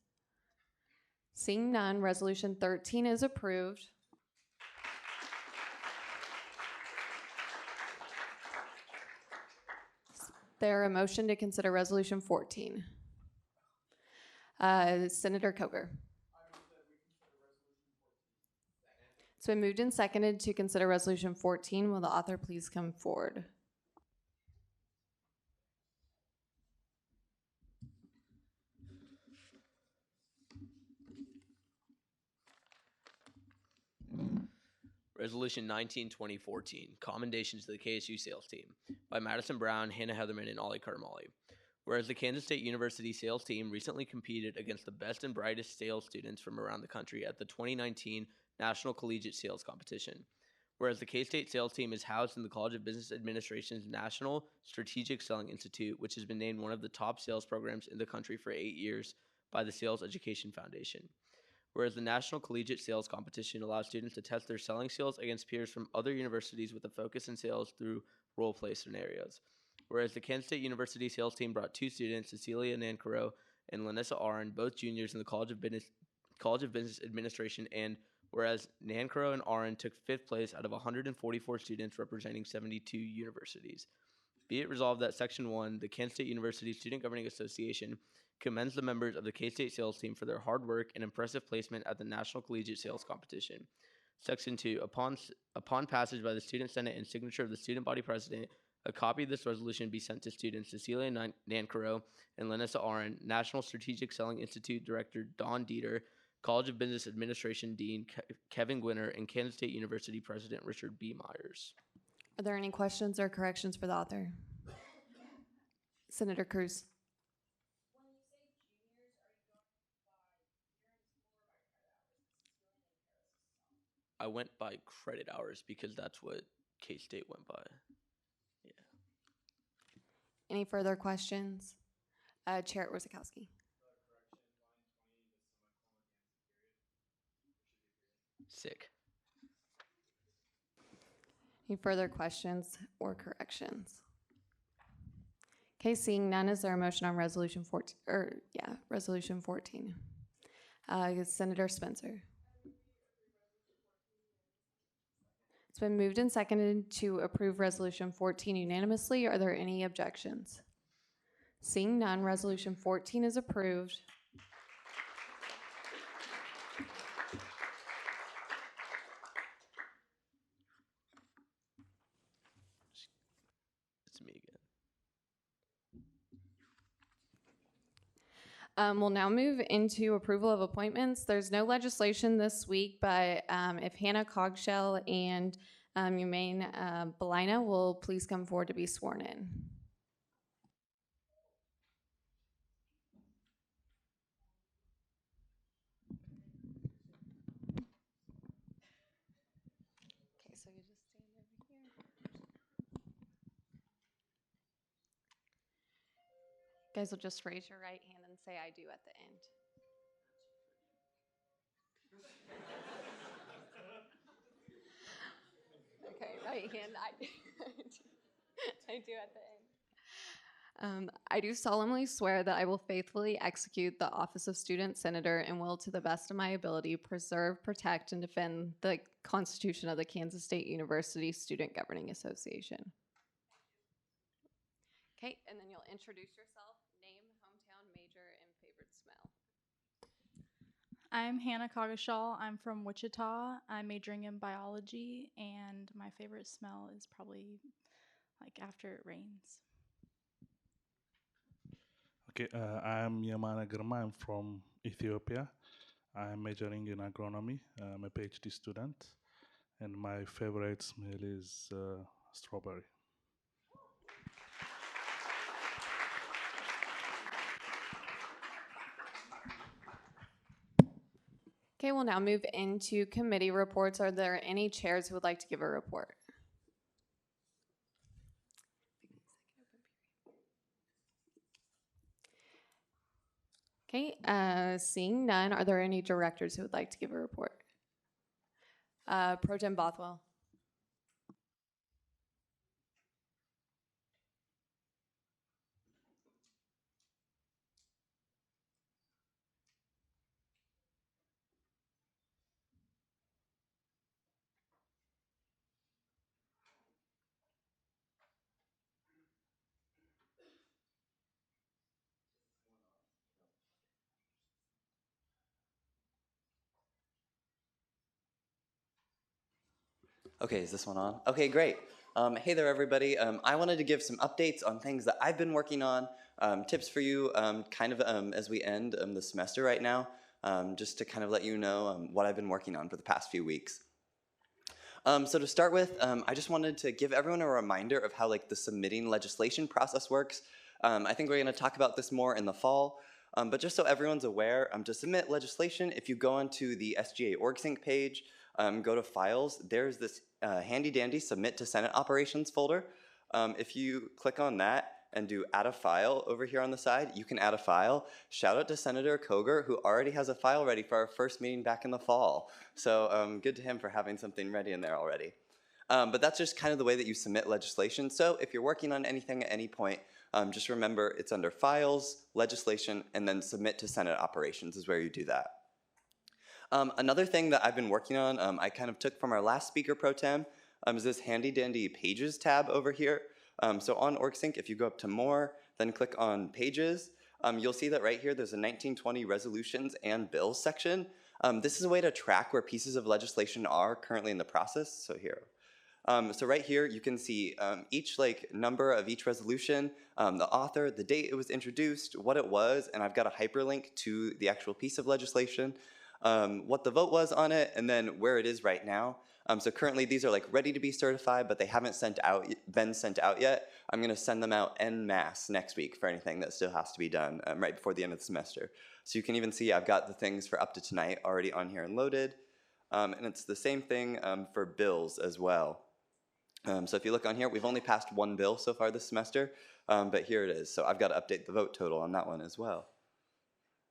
Seeing none, Resolution 13 is approved. Is there a motion to consider Resolution 14? Senator Coker. It's been moved and seconded to consider Resolution 14. Will the author please come forward? Resolution 19-2014, commendations to the KSU sales team by Madison Brown, Hannah Heatherman, and Ollie Carmali. Whereas the Kansas State University sales team recently competed against the best and brightest sales students from around the country at the 2019 National Collegiate Sales Competition. Whereas the K-State sales team is housed in the College of Business Administration's National Strategic Selling Institute, which has been named one of the top sales programs in the country for 8 years by the Sales Education Foundation. Whereas the National Collegiate Sales Competition allows students to test their selling skills against peers from other universities with a focus in sales through role-play scenarios. Whereas the Kansas State University sales team brought 2 students, Cecilia Nancaro and Lanessa Aron, both juniors in the College of Business Administration, and whereas Nancaro and Aron took 5th place out of 144 students representing 72 universities. Be it resolved that Section 1, the Kansas State University Student Governing Association, commends the members of the K-State sales team for their hard work and impressive placement at the National Collegiate Sales Competition. Section 2, upon passage by the Student Senate and signature of the student body president, a copy of this resolution be sent to students Cecilia Nancaro and Lanessa Aron, National Strategic Selling Institute Director Don Dieter, College of Business Administration Dean Kevin Gwinner, and Kansas State University President Richard B. Myers. Are there any questions or corrections for the author? Senator Cruz. I went by credit hours because that's what K-State went by. Yeah. Any further questions? Chair Orzachowski. Sick. Any further questions or corrections? Okay, seeing none, is there a motion on Resolution 14? Resolution 14. Senator Spencer. It's been moved and seconded to approve Resolution 14 unanimously. Are there any objections? Seeing none, Resolution 14 is approved. It's me again. We'll now move into approval of appointments. There's no legislation this week, but if Hannah Cogshell and Umaine Belina will please come forward to be sworn in. Okay, so you just stand over here. You guys will just raise your right hand and say, "I do" at the end. Okay, right hand, I do. I do at the end. I do solemnly swear that I will faithfully execute the office of student senator and will, to the best of my ability, preserve, protect, and defend the Constitution of the Kansas State University Student Governing Association. Okay, and then you'll introduce yourself, name, hometown, major, and favorite smell. I'm Hannah Coggeshall. I'm from Wichita. I'm majoring in biology, and my favorite smell is probably like after it rains. Okay, I'm Yamana Girma. I'm from Ethiopia. I'm majoring in agronomy. I'm a PhD student, and my favorite smell is strawberry. Okay, we'll now move into committee reports. Are there any chairs who would like to give a report? Okay, seeing none, are there any directors who would like to give a report? Pro Tem Bothwell. Okay, is this one on? Okay, great. Hey there, everybody. I wanted to give some updates on things that I've been working on, tips for you as we end the semester right now, just to kind of let you know what I've been working on for the past few weeks. So to start with, I just wanted to give everyone a reminder of how the submitting legislation process works. I think we're going to talk about this more in the fall, but just so everyone's aware, to submit legislation, if you go onto the SGA OrgSync page, go to Files, there's this handy dandy Submit to Senate Operations folder. If you click on that and do Add a File over here on the side, you can add a file. Shout out to Senator Koger, who already has a file ready for our first meeting back in the fall. So good to him for having something ready in there already. But that's just kind of the way that you submit legislation. So if you're working on anything at any point, just remember it's under Files, Legislation, and then Submit to Senate Operations is where you do that. Another thing that I've been working on, I kind of took from our last speaker pro tem, is this handy dandy Pages tab over here. So on OrgSync, if you go up to More, then click on Pages, you'll see that right here there's a 1920 Resolutions and Bills section. This is a way to track where pieces of legislation are currently in the process. So here. So right here you can see each number of each resolution, the author, the date it was introduced, what it was, and I've got a hyperlink to the actual piece of legislation, what the vote was on it, and then where it is right now. So currently these are ready to be certified, but they haven't been sent out yet. I'm going to send them out en masse next week for anything that still has to be done right before the end of the semester. So you can even see I've got the things for up to tonight already on here and loaded. And it's the same thing for bills as well. So if you look on here, we've only passed one bill so far this semester, but here it is. So I've got to update the vote total on that one as well.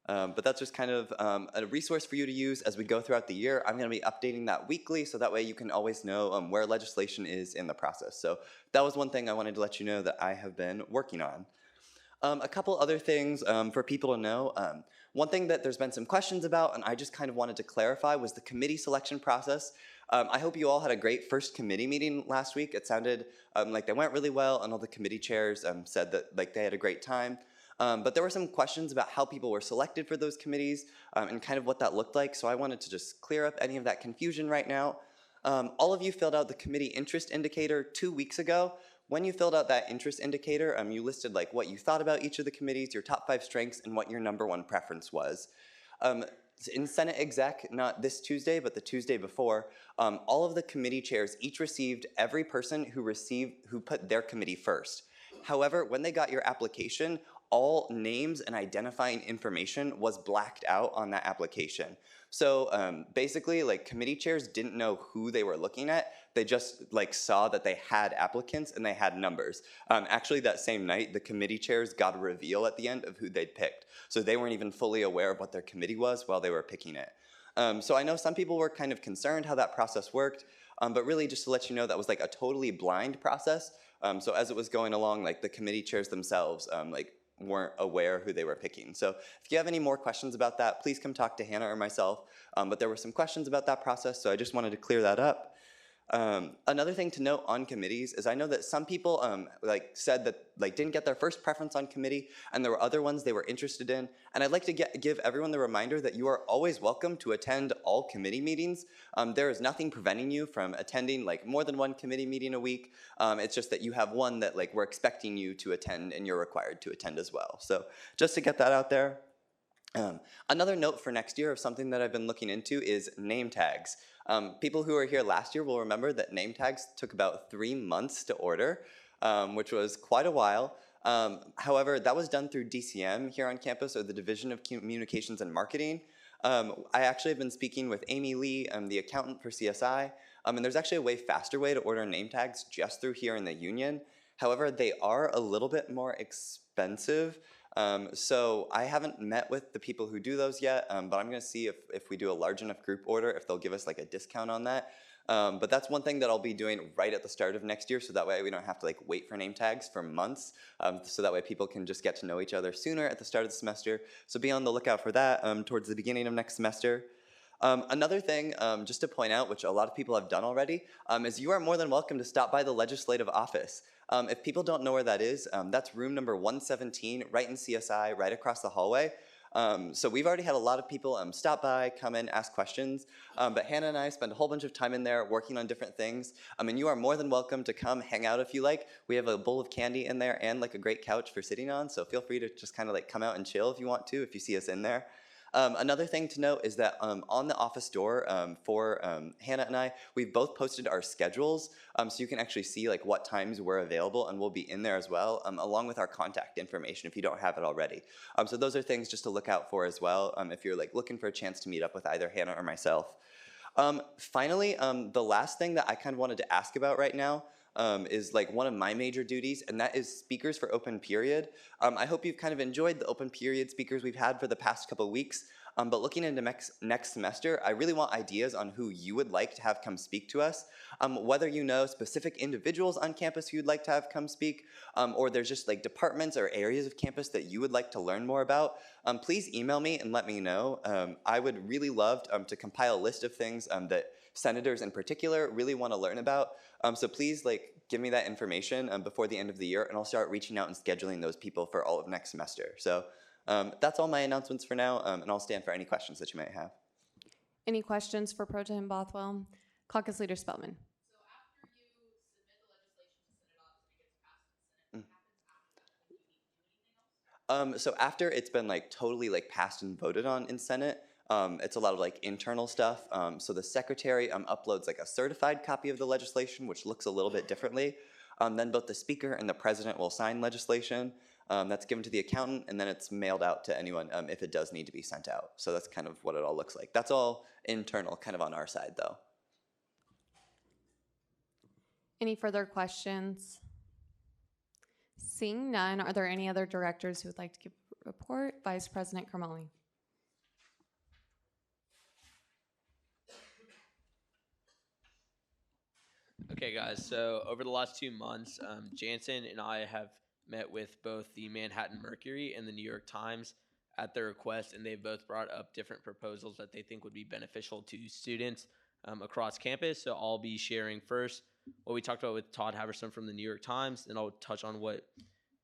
But that's just kind of a resource for you to use as we go throughout the year. I'm going to be updating that weekly, so that way you can always know where legislation is in the process. So that was one thing I wanted to let you know that I have been working on. A couple other things for people to know. One thing that there's been some questions about, and I just kind of wanted to clarify, was the committee selection process. I hope you all had a great first committee meeting last week. It sounded like they went really well, and all the committee chairs said that they had a great time. But there were some questions about how people were selected for those committees and kind of what that looked like. So I wanted to just clear up any of that confusion right now. All of you filled out the committee interest indicator 2 weeks ago. When you filled out that interest indicator, you listed what you thought about each of the committees, your top 5 strengths, and what your #1 preference was. In Senate Exec, not this Tuesday, but the Tuesday before, all of the committee chairs each received every person who put their committee first. However, when they got your application, all names and identifying information was blacked out on that application. So basically, committee chairs didn't know who they were looking at. They just saw that they had applicants and they had numbers. Actually, that same night, the committee chairs got a reveal at the end of who they'd picked. So they weren't even fully aware of what their committee was while they were picking it. So I know some people were kind of concerned how that process worked, but really just to let you know that was a totally blind process. So as it was going along, the committee chairs themselves weren't aware who they were picking. So if you have any more questions about that, please come talk to Hannah or myself. But there were some questions about that process, so I just wanted to clear that up. Another thing to note on committees is I know that some people said that didn't get their first preference on committee, and there were other ones they were interested in. And I'd like to give everyone the reminder that you are always welcome to attend all committee meetings. There is nothing preventing you from attending more than one committee meeting a week. It's just that you have one that we're expecting you to attend and you're required to attend as well. So just to get that out there. Another note for next year of something that I've been looking into is name tags. People who were here last year will remember that name tags took about 3 months to order, which was quite a while. However, that was done through DCM here on campus, or the Division of Communications and Marketing. I actually have been speaking with Amy Lee, the accountant for CSI, and there's actually a way faster way to order name tags just through here in the union. However, they are a little bit more expensive. So I haven't met with the people who do those yet, but I'm going to see if we do a large enough group order, if they'll give us like a discount on that. But that's one thing that I'll be doing right at the start of next year, so that way we don't have to like wait for name tags for months, so that way people can just get to know each other sooner at the start of the semester. So be on the lookout for that towards the beginning of next semester. Another thing, just to point out, which a lot of people have done already, is you are more than welcome to stop by the legislative office. If people don't know where that is, that's room number 117, right in CSI, right across the hallway. So we've already had a lot of people stop by, come in, ask questions, but Hannah and I spend a whole bunch of time in there working on different things. And you are more than welcome to come hang out if you like. We have a bowl of candy in there and like a great couch for sitting on, so feel free to just kind of like come out and chill if you want to, if you see us in there. Another thing to note is that on the office door for Hannah and I, we've both posted our schedules, so you can actually see like what times we're available, and we'll be in there as well, along with our contact information if you don't have it already. So those are things just to look out for as well if you're like looking for a chance to meet up with either Hannah or myself. Finally, the last thing that I kind of wanted to ask about right now is like one of my major duties, and that is speakers for open period. I hope you've kind of enjoyed the open period speakers we've had for the past couple of weeks, but looking into next semester, I really want ideas on who you would like to have come speak to us. Whether you know specific individuals on campus who you'd like to have come speak, or there's just like departments or areas of campus that you would like to learn more about, please email me and let me know. I would really love to compile a list of things that senators in particular really want to learn about. So please like give me that information before the end of the year, and I'll start reaching out and scheduling those people for all of next semester. So that's all my announcements for now, and I'll stand for any questions that you might have. Any questions for Pro Tem Bothwell? Caucus Leader Spelman. So after it's been like totally like passed and voted on in Senate, it's a lot of like internal stuff. So the secretary uploads like a certified copy of the legislation, which looks a little bit differently. Then both the speaker and the president will sign legislation. That's given to the accountant, and then it's mailed out to anyone if it does need to be sent out. So that's kind of what it all looks like. That's all internal, kind of on our side though. Any further questions? Seeing none, are there any other directors who would like to give a report? Vice President Karmali. Okay, guys, so over the last 2 months, Jansen and I have met with both the Manhattan Mercury and the New York Times at their request, and they've both brought up different proposals that they think would be beneficial to students across campus. So I'll be sharing first what we talked about with Todd Haverson from the New York Times, then I'll touch on what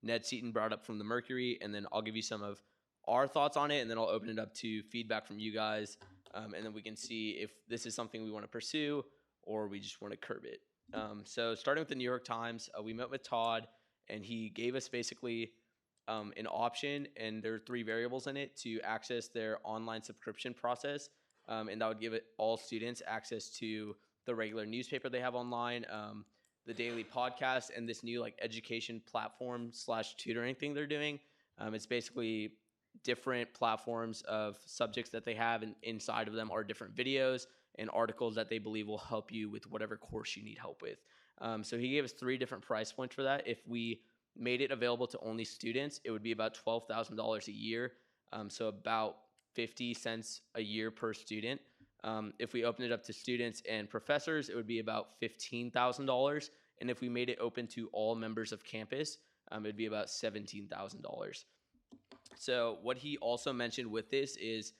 Ned Seaton brought up from the Mercury, and then I'll give you some of our thoughts on it, and then I'll open it up to feedback from you guys, and then we can see if this is something we want to pursue or we just want to curb it. So starting with the New York Times, we met with Todd, and he gave us basically an option, and there are 3 variables in it to access their online subscription process, and that would give all students access to the regular newspaper they have online, the daily podcast, and this new like education platform / tutoring thing they're doing. It's basically different platforms of subjects that they have, and inside of them are different videos and articles that they believe will help you with whatever course you need help with. So he gave us 3 different price points for that. If we made it available to only students, it would be about $12,000 a year, so about 50 cents a year per student. If we opened it up to students and professors, it would be about $15,000. And if we made it open to all members of campus, it would be about $17,000. So what he also mentioned with this is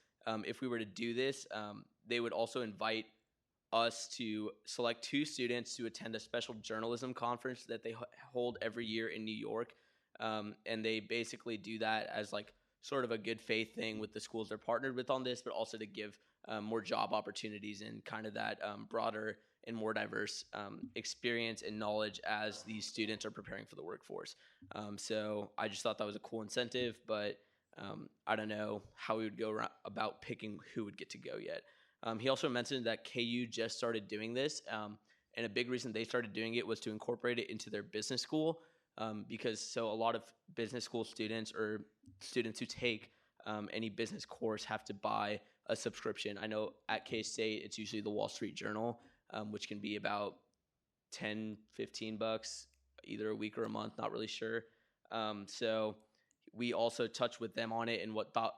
if we were to do this, they would also invite us to select 2 students to attend a special journalism conference that they hold every year in New York. And they basically do that as like sort of a good faith thing with the schools they're partnered with on this, but also to give more job opportunities and kind of that broader and more diverse experience and knowledge as these students are preparing for the workforce. So I just thought that was a cool incentive, but I don't know how we would go about picking who would get to go yet. He also mentioned that KU just started doing this, and a big reason they started doing it was to incorporate it into their business school, because so a lot of business school students or students who take any business course have to buy a subscription. I know at K-State it's usually the Wall Street Journal, which can be about 10, 15 bucks either a week or a month, not really sure. So we also touched with them on it and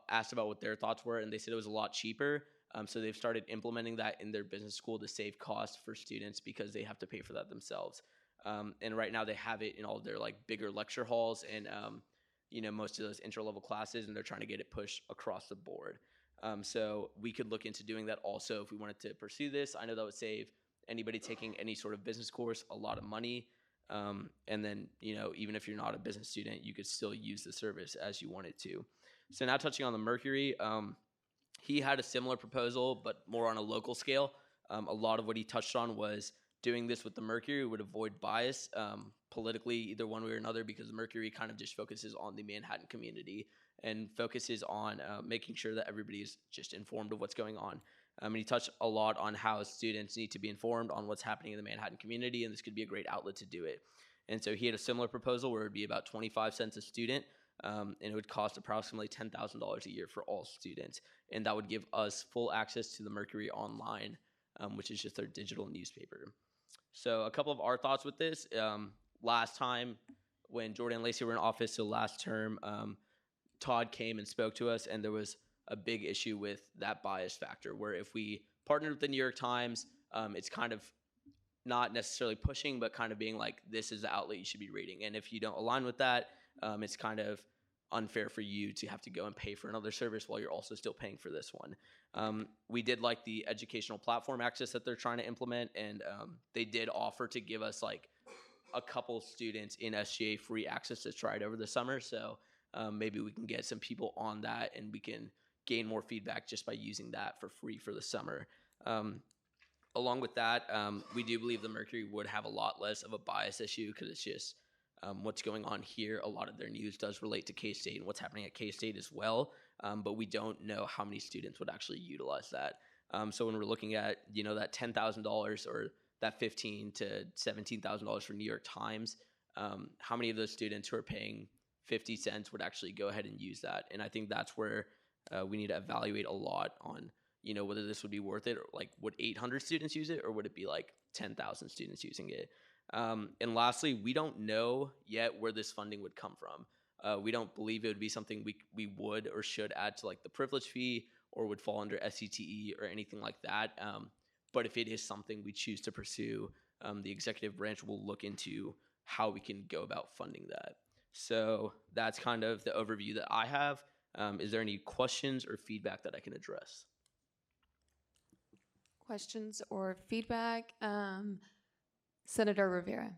asked about what their thoughts were, and they said it was a lot cheaper. So they've started implementing that in their business school to save costs for students because they have to pay for that themselves. And right now they have it in all their like bigger lecture halls and most of those intro-level classes, and they're trying to get it pushed across the board. So we could look into doing that also if we wanted to pursue this. I know that would save anybody taking any sort of business course a lot of money. And then, even if you're not a business student, you could still use the service as you wanted to. So now touching on the Mercury, he had a similar proposal, but more on a local scale. A lot of what he touched on was doing this with the Mercury would avoid bias politically, either one way or another, because the Mercury kind of just focuses on the Manhattan community and focuses on making sure that everybody is just informed of what's going on. And he touched a lot on how students need to be informed on what's happening in the Manhattan community, and this could be a great outlet to do it. And so he had a similar proposal where it would be about 25 cents a student, and it would cost approximately $10,000 a year for all students. And that would give us full access to the Mercury Online, which is just their digital newspaper. So a couple of our thoughts with this. Last time when Jordan and Lacey were in office, so last term, Todd came and spoke to us, and there was a big issue with that bias factor, where if we partnered with the New York Times, it's kind of not necessarily pushing, but kind of being like, this is the outlet you should be reading. And if you don't align with that, it's kind of unfair for you to have to go and pay for another service while you're also still paying for this one. We did like the educational platform access that they're trying to implement, and they did offer to give us like a couple students in SGA free access to try it over the summer. So maybe we can get some people on that, and we can gain more feedback just by using that for free for the summer. Along with that, we do believe the Mercury would have a lot less of a bias issue because it's just what's going on here. A lot of their news does relate to K-State and what's happening at K-State as well, but we don't know how many students would actually utilize that. So when we're looking at that $10,000 or that $15,000 to $17,000 for New York Times, how many of those students who are paying 50 cents would actually go ahead and use that? And I think that's where we need to evaluate a lot on whether this would be worth it, or like would 800 students use it, or would it be like 10,000 students using it? And lastly, we don't know yet where this funding would come from. We don't believe it would be something we would or should add to like the privilege fee, or would fall under SCTE or anything like that. But if it is something we choose to pursue, the executive branch will look into how we can go about funding that. So that's kind of the overview that I have. Is there any questions or feedback that I can address? Questions or feedback? Senator Rivera.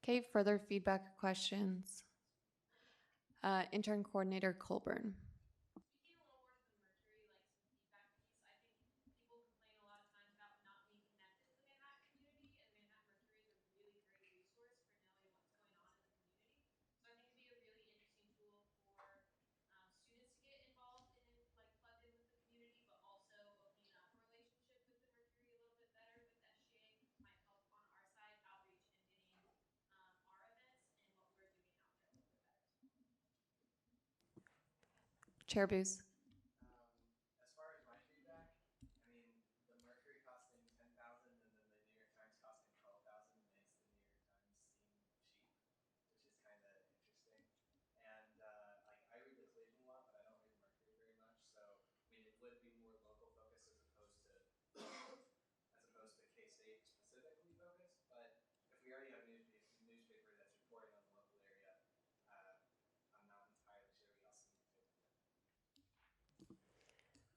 Okay, further feedback or questions? Intern Coordinator Colburn. Chair Booth. As far as my feedback, I mean, the Mercury costing 10,000 and then the New York Times costing 12,000 makes the New York Times seem cheap, which is kind of interesting. And like I read the Collegian a lot, but I don't read the Mercury very much. So I mean, it would be more local focus as opposed to K-State specifically focused. But if we already have a newspaper that's reporting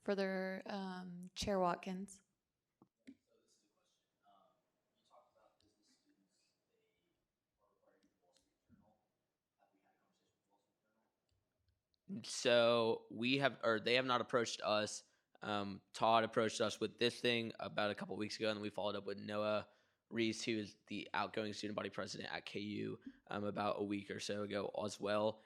Further, Chair Watkins. So we have, or they have not approached us. Todd approached us with this thing about a couple weeks ago, and then we followed up with Noah Reese, who is the outgoing student body president at KU, about a week or so ago as well.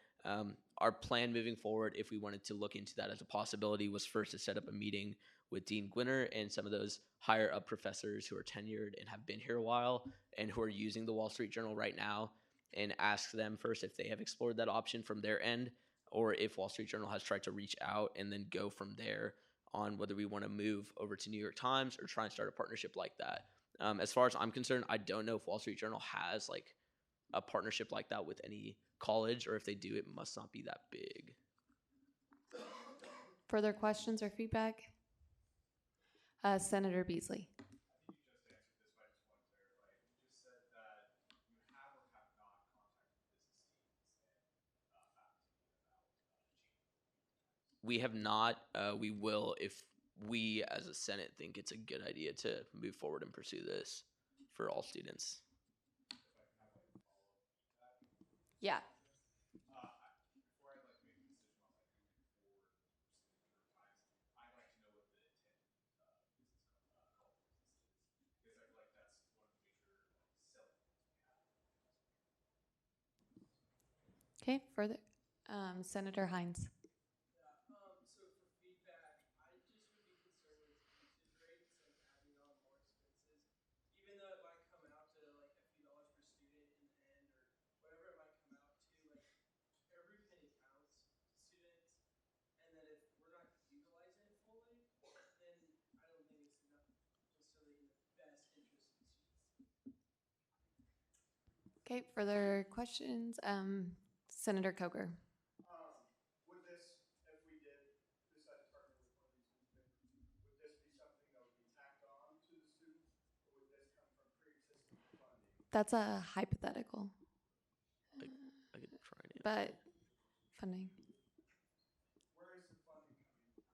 Our plan moving forward, if we wanted to look into that as a possibility, was first to set up a meeting with Dean Gwinner and some of those higher up professors who are tenured and have been here a while and who are using the Wall Street Journal right now, and ask them first if they have explored that option from their end, or if Wall Street Journal has tried to reach out, and then go from there on whether we want to move over to New York Times or try and start a partnership like that. As far as I'm concerned, I don't know if Wall Street Journal has like a partnership like that with any college, or if they do, it must not be that big. Further questions or feedback? Senator Beasley. I think you just answered this, but I just want to clarify. You just said that you have or have not contacted business teams and faculty about changing. We have not. We will if we, as a Senate, think it's a good idea to move forward and pursue this for all students. Yeah. Before I like make a decision on like moving forward with pursuing New York Times, I'd like to know what the intent business called business is, because I feel like that's one of the major like selling points we have. Okay, further. Senator Hines. So for feedback, I just would be concerned with usage rates and adding on more expenses, even though it might come out to like a few dollars per student in the end, or whatever it might come out to. Like every penny counts to students, and then if we're not utilizing it fully, then I don't think it's not necessarily in the best interest of the students. Okay, further questions? Senator Coker. Would this, if we did decide to partner with one of these newspapers, would this be something that would be tacked on to the students, or would this come from pre-existing funding? That's a hypothetical. I could try and But funding. Where is the funding coming from?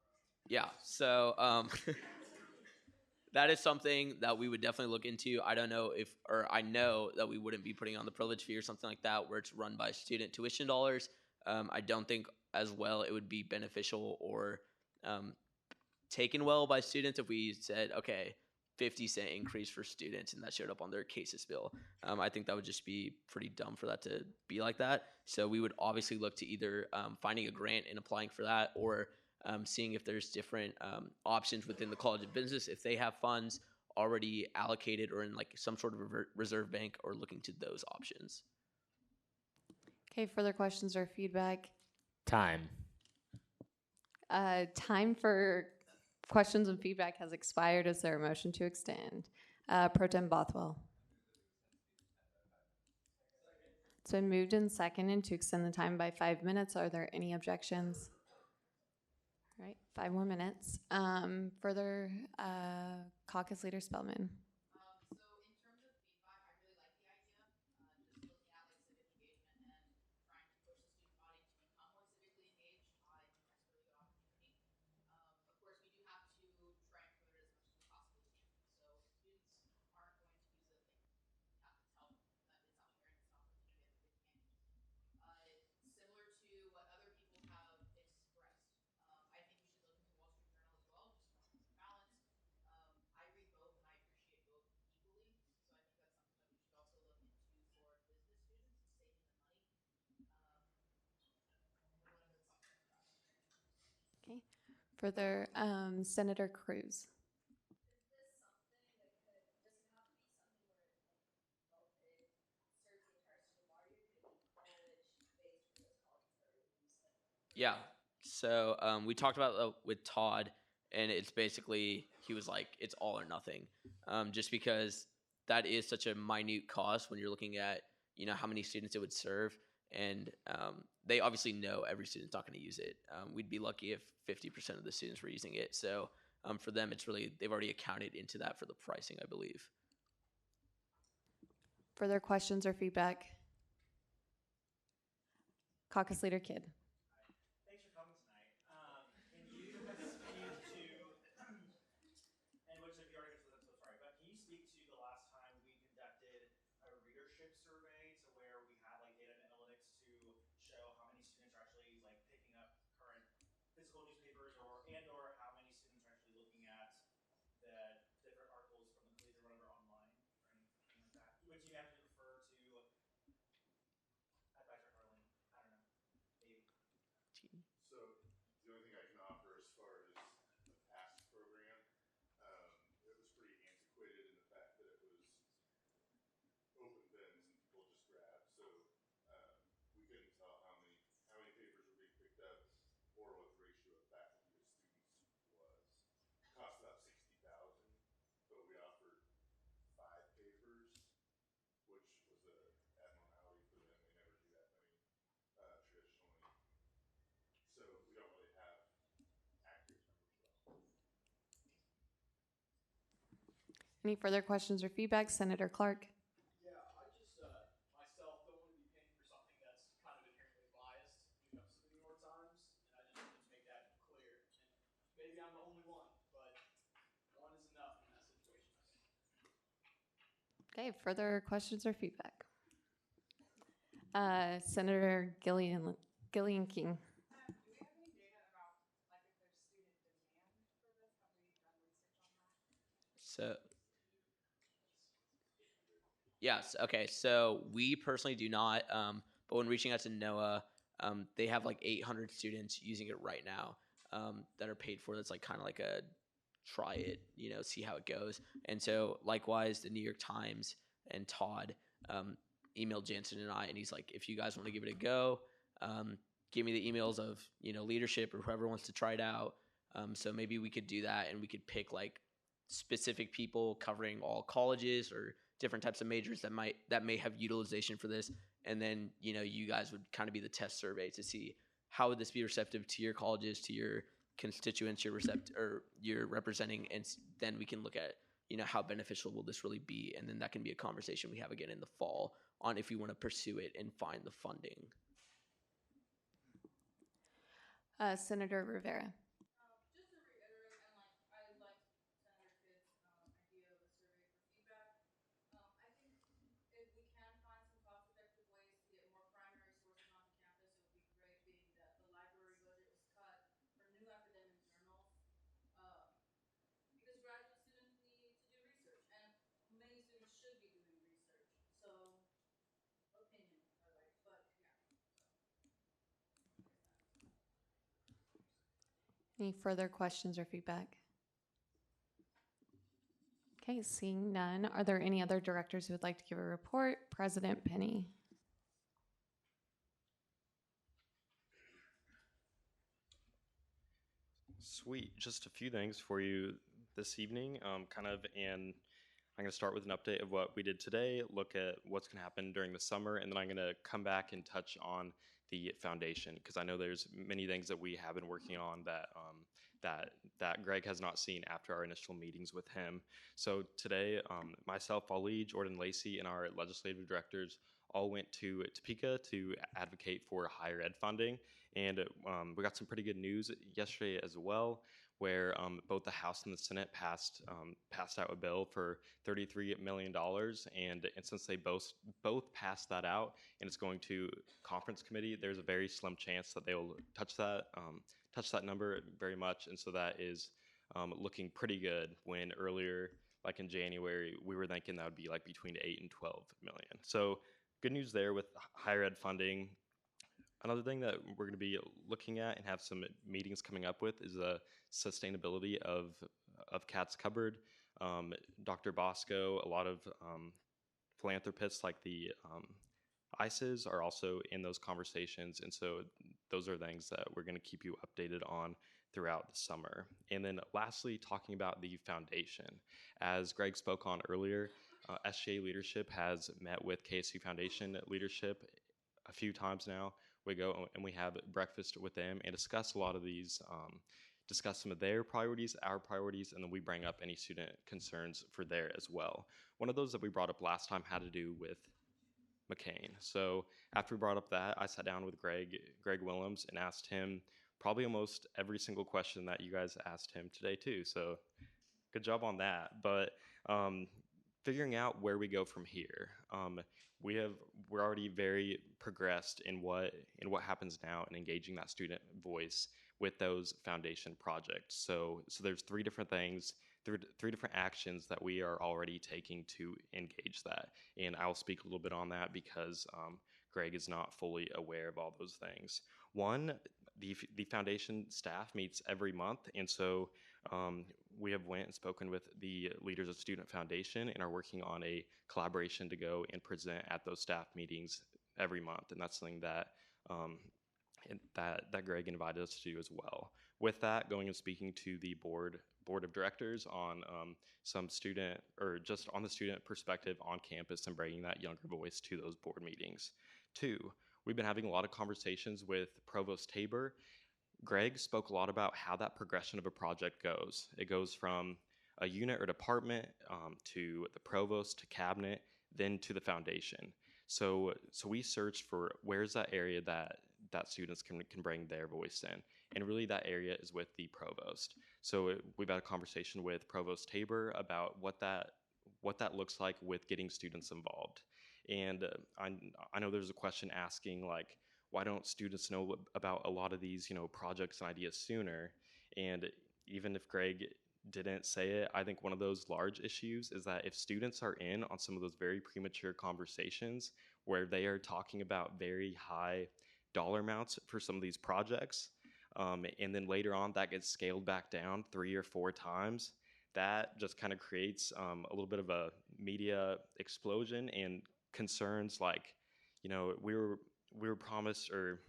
Yeah, so that is something that we would definitely look into. I don't know if, or I know that we wouldn't be putting on the privilege fee or something like that where it's run by student tuition dollars. I don't think as well it would be beneficial or taken well by students if we said, okay, 50-cent increase for students, and that showed up on their cases bill. I think that would just be pretty dumb for that to be like that. So we would obviously look to either finding a grant and applying for that, or seeing if there's different options within the College of Business, if they have funds already allocated or in like some sort of reserve bank, or looking to those options. Okay, further questions or feedback? Time. Time for questions and feedback has expired. Is there a motion to extend? Pro Tem Bothwell. It's been moved and seconded to extend the time by 5 minutes. Are there any objections? All right, 5 more minutes. Further, Caucus Leader Spellman. Okay. Further, Senator Cruz. Yeah. So we talked about with Todd, and it's basically, he was like, it's all or nothing, just because that is such a minute cost when you're looking at, you know, how many students it would serve, and they obviously know every student's not going to use it. We'd be lucky if 50% of the students were using it. So for them, it's really, they've already accounted into that for the pricing, I believe. Further questions or feedback? Caucus Leader Kidd. Thanks for coming tonight. Can you speak to leadership survey to where we had like data and analytics to show how many students are actually like picking up current physical newspapers or how many students are actually looking at the different articles from the police or whatever online or anything like that? Would you have to refer to Advisor Harlan? I don't know. Maybe. So the only thing I can offer as far as the past program, it was pretty antiquated in the fact that it was open bins and people just grabbed. So we couldn't tell how many papers were being picked up or what the ratio of faculty to students was. It cost about $60,000, but we offered 5 papers, which was a abnormality for them. They never do that many traditionally. So we don't really have accurate numbers at all. Any further questions or feedback? Senator Clark. Yeah, I just myself don't want to be paying for something that's kind of inherently biased when it comes to the New York Times, and I just wanted to make that clear. And maybe I'm the only one, but one is enough in that situation, I think. Okay, further questions or feedback? Senator Gillian King. Do we have any data about like if there's student demand for this? Have we done research on that? So, yes, okay. So we personally do not, but when reaching out to NOAA, they have like 800 students using it right now that are paid for. That's like kind of like a try it, see how it goes. And so likewise, the New York Times and Todd emailed Jansen and I, and he's like, if you guys want to give it a go, give me the emails of leadership or whoever wants to try it out. So maybe we could do that, and we could pick like specific people covering all colleges or different types of majors that may have utilization for this. And then you guys would kind of be the test survey to see how would this be receptive to your colleges, to your constituents you're representing, and then we can look at how beneficial will this really be, and then that can be a conversation we have again in the fall on if we want to pursue it and find the funding. Senator Rivera. Just to reiterate, and like I like Senator Kidd's idea of a survey for feedback. I think if we can find some cost-effective ways to get more primary sources onto campus, it would be great. Being that the library budget was cut for new academic journals, because graduate students need to do research, and many students should be doing research. So, opinion, by the way, but yeah. Any further questions or feedback? Okay, seeing none, are there any other directors who would like to give a report? President Penny. Sweet. Just a few things for you this evening, and I'm going to start with an update of what we did today, look at what's going to happen during the summer, and then I'm going to come back and touch on the foundation, because I know there's many things that we have been working on that Greg has not seen after our initial meetings with him. So today, myself, Ali, Jordan Lacey, and our legislative directors all went to Topeka to advocate for higher ed funding, and we got some pretty good news yesterday as well, where both the House and the Senate passed out a bill for $33 million, and since they both passed that out and it's going to conference committee, there's a very slim chance that they will touch that number very much, and so that is looking pretty good. When earlier, like in January, we were thinking that would be like between 8 and 12 million. So good news there with higher ed funding. Another thing that we're going to be looking at and have some meetings coming up with is the sustainability of Cat's Cupboard. Dr. Bosco, a lot of philanthropists like the ICEs are also in those conversations, and so those are things that we're going to keep you updated on throughout the summer. And then lastly, talking about the foundation. As Greg spoke on earlier, SGA leadership has met with KSU Foundation leadership a few times now. We go and we have breakfast with them and discuss a lot of these, discuss some of their priorities, our priorities, and then we bring up any student concerns for there as well. One of those that we brought up last time had to do with McCain. So after we brought up that, I sat down with Greg Willems, and asked him probably almost every single question that you guys asked him today too. So good job on that. But figuring out where we go from here. We're already very progressed in what happens now and engaging that student voice with those foundation projects. So there's three different things, three different actions that we are already taking to engage that. And I'll speak a little bit on that because Greg is not fully aware of all those things. One, the foundation staff meets every month, and so we have went and spoken with the leaders of Student Foundation and are working on a collaboration to go and present at those staff meetings every month, and that's something that that Greg invited us to do as well. With that, going and speaking to the board of directors on some student or just on the student perspective on campus and bringing that younger voice to those board meetings. Two, we've been having a lot of conversations with Provost Tabor. Greg spoke a lot about how that progression of a project goes. It goes from a unit or department to the provost to cabinet, then to the foundation. So we searched for where's that area that students can bring their voice in, and really that area is with the provost. So we've had a conversation with Provost Tabor about what that looks like with getting students involved. And I know there's a question asking like, why don't students know about a lot of these, projects and ideas sooner? And even if Greg didn't say it, I think one of those large issues is that if students are in on some of those very premature conversations where they are talking about very high dollar amounts for some of these projects, and then later on that gets scaled back down 3 or 4 times, that just kind of creates a little bit of a media explosion and concerns like, we were promised or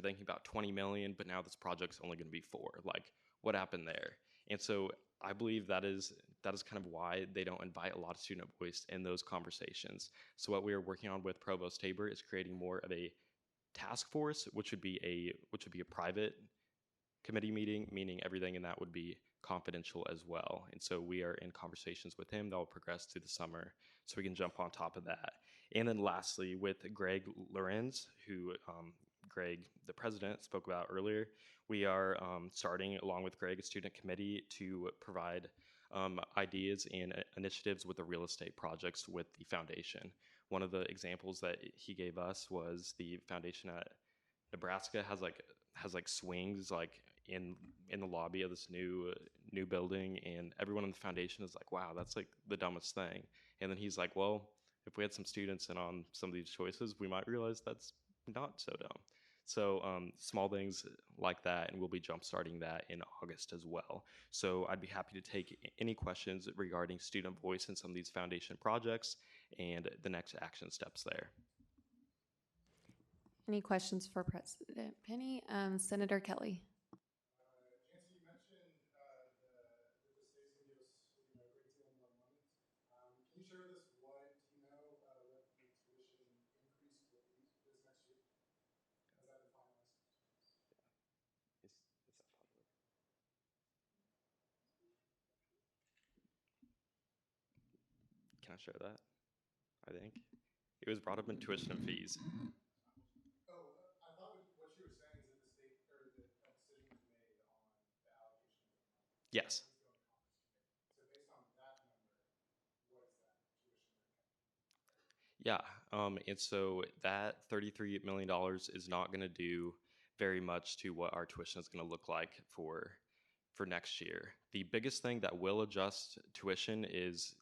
thinking about 20 million, but now this project's only going to be 4. Like, what happened there? And so I believe that is kind of why they don't invite a lot of student voice in those conversations. So what we are working on with Provost Tabor is creating more of a task force, which would be a private committee meeting, meaning everything in that would be confidential as well. And so we are in conversations with him that will progress through the summer so we can jump on top of that. And then lastly, with Greg Lorenz, who Greg, the president, spoke about earlier, we are starting, along with Greg, a student committee to provide ideas and initiatives with the real estate projects with the foundation. One of the examples that he gave us was the foundation at Nebraska has like swings like in the lobby of this new building, and everyone in the foundation is like, wow, that's like the dumbest thing. And then he's like, well, if we had some students in on some of these choices, we might realize that's not so dumb. So small things like that, and we'll be jumpstarting that in August as well. So I'd be happy to take any questions regarding student voice in some of these foundation projects and the next action steps there. Any questions for President Penny? Senator Kelly. Jancy, you mentioned that the state's going to give us a great deal more money. Can you share with us what do you know what the tuition increase will be this next year? Has that been finalized? Is that public? Can I share that? I think it was brought up in tuition and fees. Oh, I thought what you were saying is that the state or that a decision was made on the allocation of the money. Yes. So based on that number, what is that tuition rate? Yeah, and so that $33 million is not going to do very much to what our tuition is going to look like for next year. The biggest thing that will adjust tuition is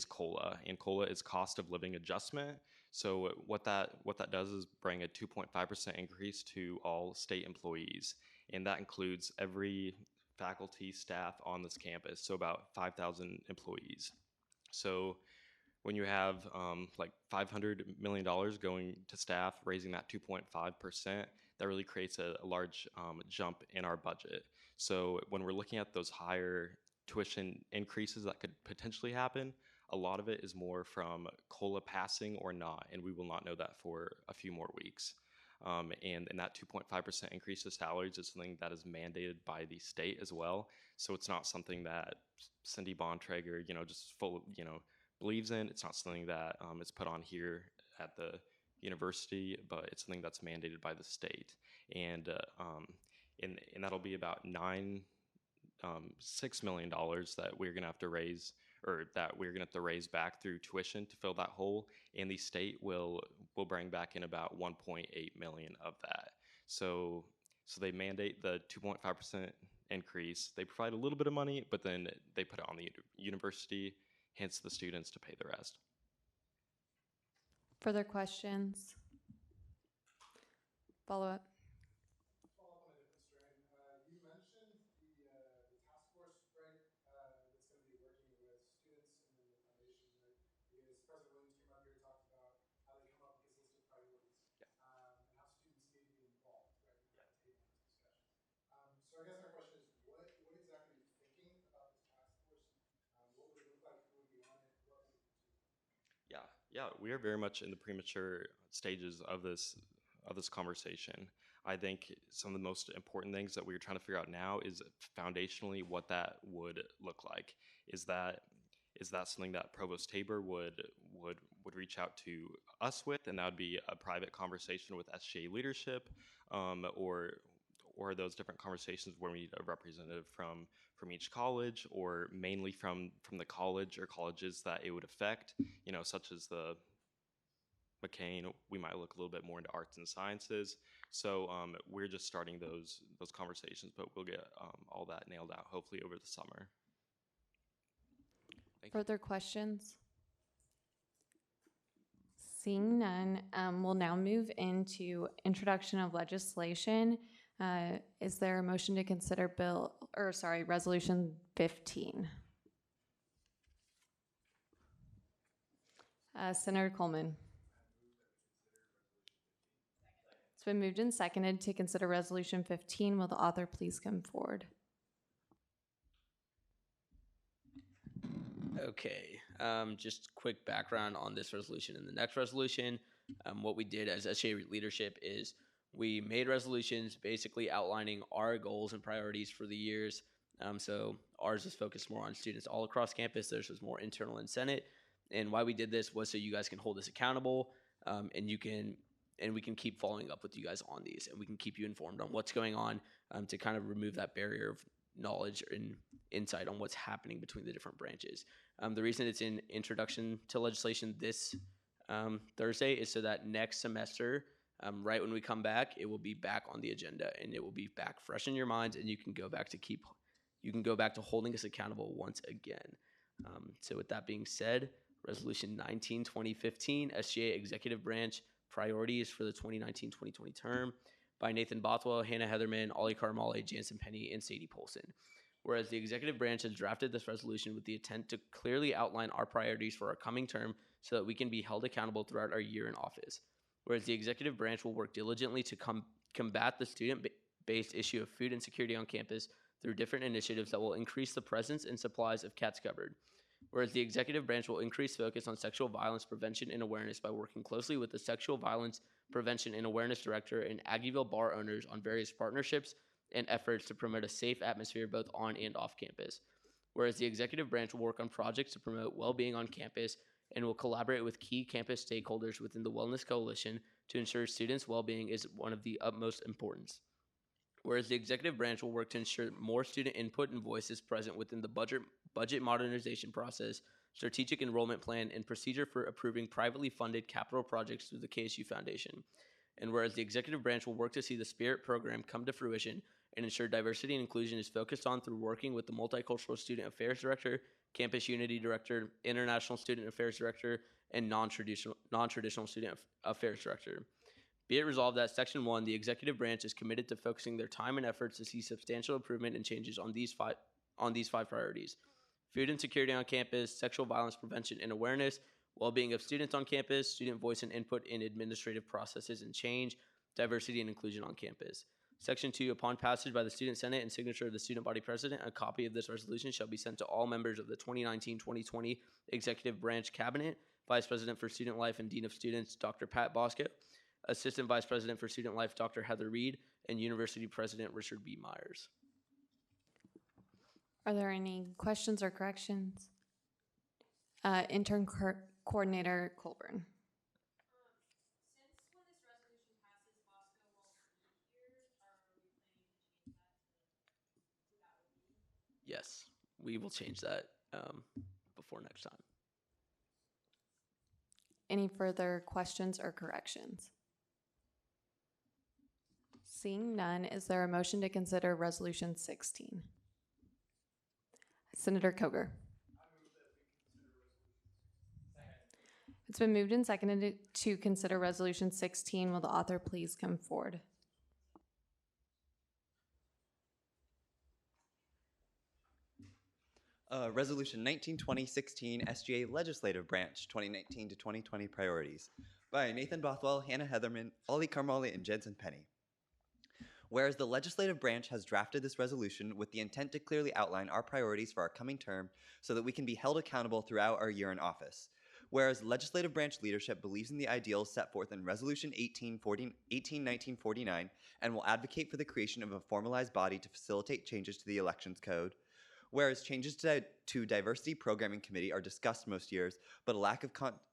COLA, and COLA is cost of living adjustment. So what that does is bring a 2.5% increase to all state employees, and that includes every faculty, staff on this campus, so about 5,000 employees. So when you have like $500 million going to staff, raising that 2.5%, that really creates a large jump in our budget. So when we're looking at those higher tuition increases that could potentially happen, a lot of it is more from COLA passing or not, and we will not know that for a few more weeks. And that 2.5% increase to salaries is something that is mandated by the state as well. So it's not something that Cindy Bontrager, just believes in. It's not something that is put on here at the university, but it's something that's mandated by the state. And that'll be about $6 million that we're going to have to raise or that we're going to have to raise back through tuition to fill that hole, and the state will bring back in about 1.8 million of that. So they mandate the 2.5% increase. They provide a little bit of money, but then they put it on the university, hence the students to pay the rest. Further questions? Follow up? Follow up on a different strain. You mentioned the task force, right? That's going to be working with students and then the foundation, right? Because President Williams came up here and talked about how they come up with this list of priorities, and how students need to be involved, right, and have a table in those discussions. So I guess my question is, what exactly are you thinking about this task force? What would it look like? Who would be on it? What would it do? Yeah, we are very much in the premature stages of this conversation. I think some of the most important things that we're trying to figure out now is foundationally what that would look like. Is that something that Provost Tabor would reach out to us with, and that would be a private conversation with SGA leadership, or are those different conversations where we need a representative from each college, or mainly from the college or colleges that it would affect, such as the McCain? We might look a little bit more into arts and sciences. So we're just starting those conversations, but we'll get all that nailed out hopefully over the summer. Further questions? Seeing none, we'll now move into introduction of legislation. Is there a motion to consider Resolution 15? Senator Coleman. It's been moved and seconded to consider Resolution 15. Will the author please come forward? Okay, just quick background on this resolution and the next resolution. What we did as SGA leadership is we made resolutions basically outlining our goals and priorities for the years. So ours is focused more on students all across campus. Theirs was more internal and Senate. And why we did this was so you guys can hold us accountable, and we can keep following up with you guys on these, and we can keep you informed on what's going on, to kind of remove that barrier of knowledge and insight on what's happening between the different branches. The reason it's in introduction to legislation this Thursday is so that next semester, right when we come back, it will be back on the agenda, and it will be back fresh in your minds, and you can go back to holding us accountable once again. So with that being said, Resolution 19, 2015, SGA Executive Branch Priorities for the 2019-2020 term by Nathan Bothwell, Hannah Heatherman, Ollie Carmale, Jansen Penny, and Sadie Polson. Whereas the executive branch has drafted this resolution with the intent to clearly outline our priorities for our coming term so that we can be held accountable throughout our year in office. Whereas the executive branch will work diligently to combat the student-based issue of food insecurity on campus through different initiatives that will increase the presence and supplies of Cats Cupboard. Whereas the executive branch will increase focus on sexual violence prevention and awareness by working closely with the Sexual Violence Prevention and Awareness Director and Aggieville bar owners on various partnerships and efforts to promote a safe atmosphere both on and off campus. Whereas the executive branch will work on projects to promote well-being on campus and will collaborate with key campus stakeholders within the Wellness Coalition to ensure students' well-being is one of the utmost importance. Whereas the executive branch will work to ensure more student input and voice is present within the budget modernization process, strategic enrollment plan, and procedure for approving privately funded capital projects through the KSU Foundation. And whereas the executive branch will work to see the SPIRIT program come to fruition and ensure diversity and inclusion is focused on through working with the Multicultural Student Affairs Director, Campus Unity Director, International Student Affairs Director, and non-traditional Student Affairs Director. Be it resolved that Section 1, the executive branch is committed to focusing their time and efforts to see substantial improvement and changes on these five priorities: food insecurity on campus, sexual violence prevention and awareness, well-being of students on campus, student voice and input in administrative processes and change, diversity and inclusion on campus. Section 2, upon passage by the Student Senate and signature of the Student Body President, a copy of this resolution shall be sent to all members of the 2019-2020 Executive Branch Cabinet, Vice President for Student Life and Dean of Students, Dr. Pat Bosco, Assistant Vice President for Student Life, Dr. Heather Reed, and University President Richard B. Myers. Are there any questions or corrections? Intern Coordinator Colburn. Since when this resolution passes, Bosco won't be here, are we planning to change that to who that would be? Yes, we will change that before next time. Any further questions or corrections? Seeing none, is there a motion to consider Resolution 16? Senator Koger. It's been moved and seconded to consider Resolution 16. Will the author please come forward? Resolution 19-2016 SGA Legislative Branch 2019 to 2020 Priorities by Nathan Bothwell, Hannah Heatherman, Ollie Carmolli, and Jensen Penny. Whereas the legislative branch has drafted this resolution with the intent to clearly outline our priorities for our coming term so that we can be held accountable throughout our year in office. Whereas legislative branch leadership believes in the ideals set forth in Resolution 1949 and will advocate for the creation of a formalized body to facilitate changes to the Elections Code. Whereas changes to Diversity Programming Committee are discussed most years, but a lack of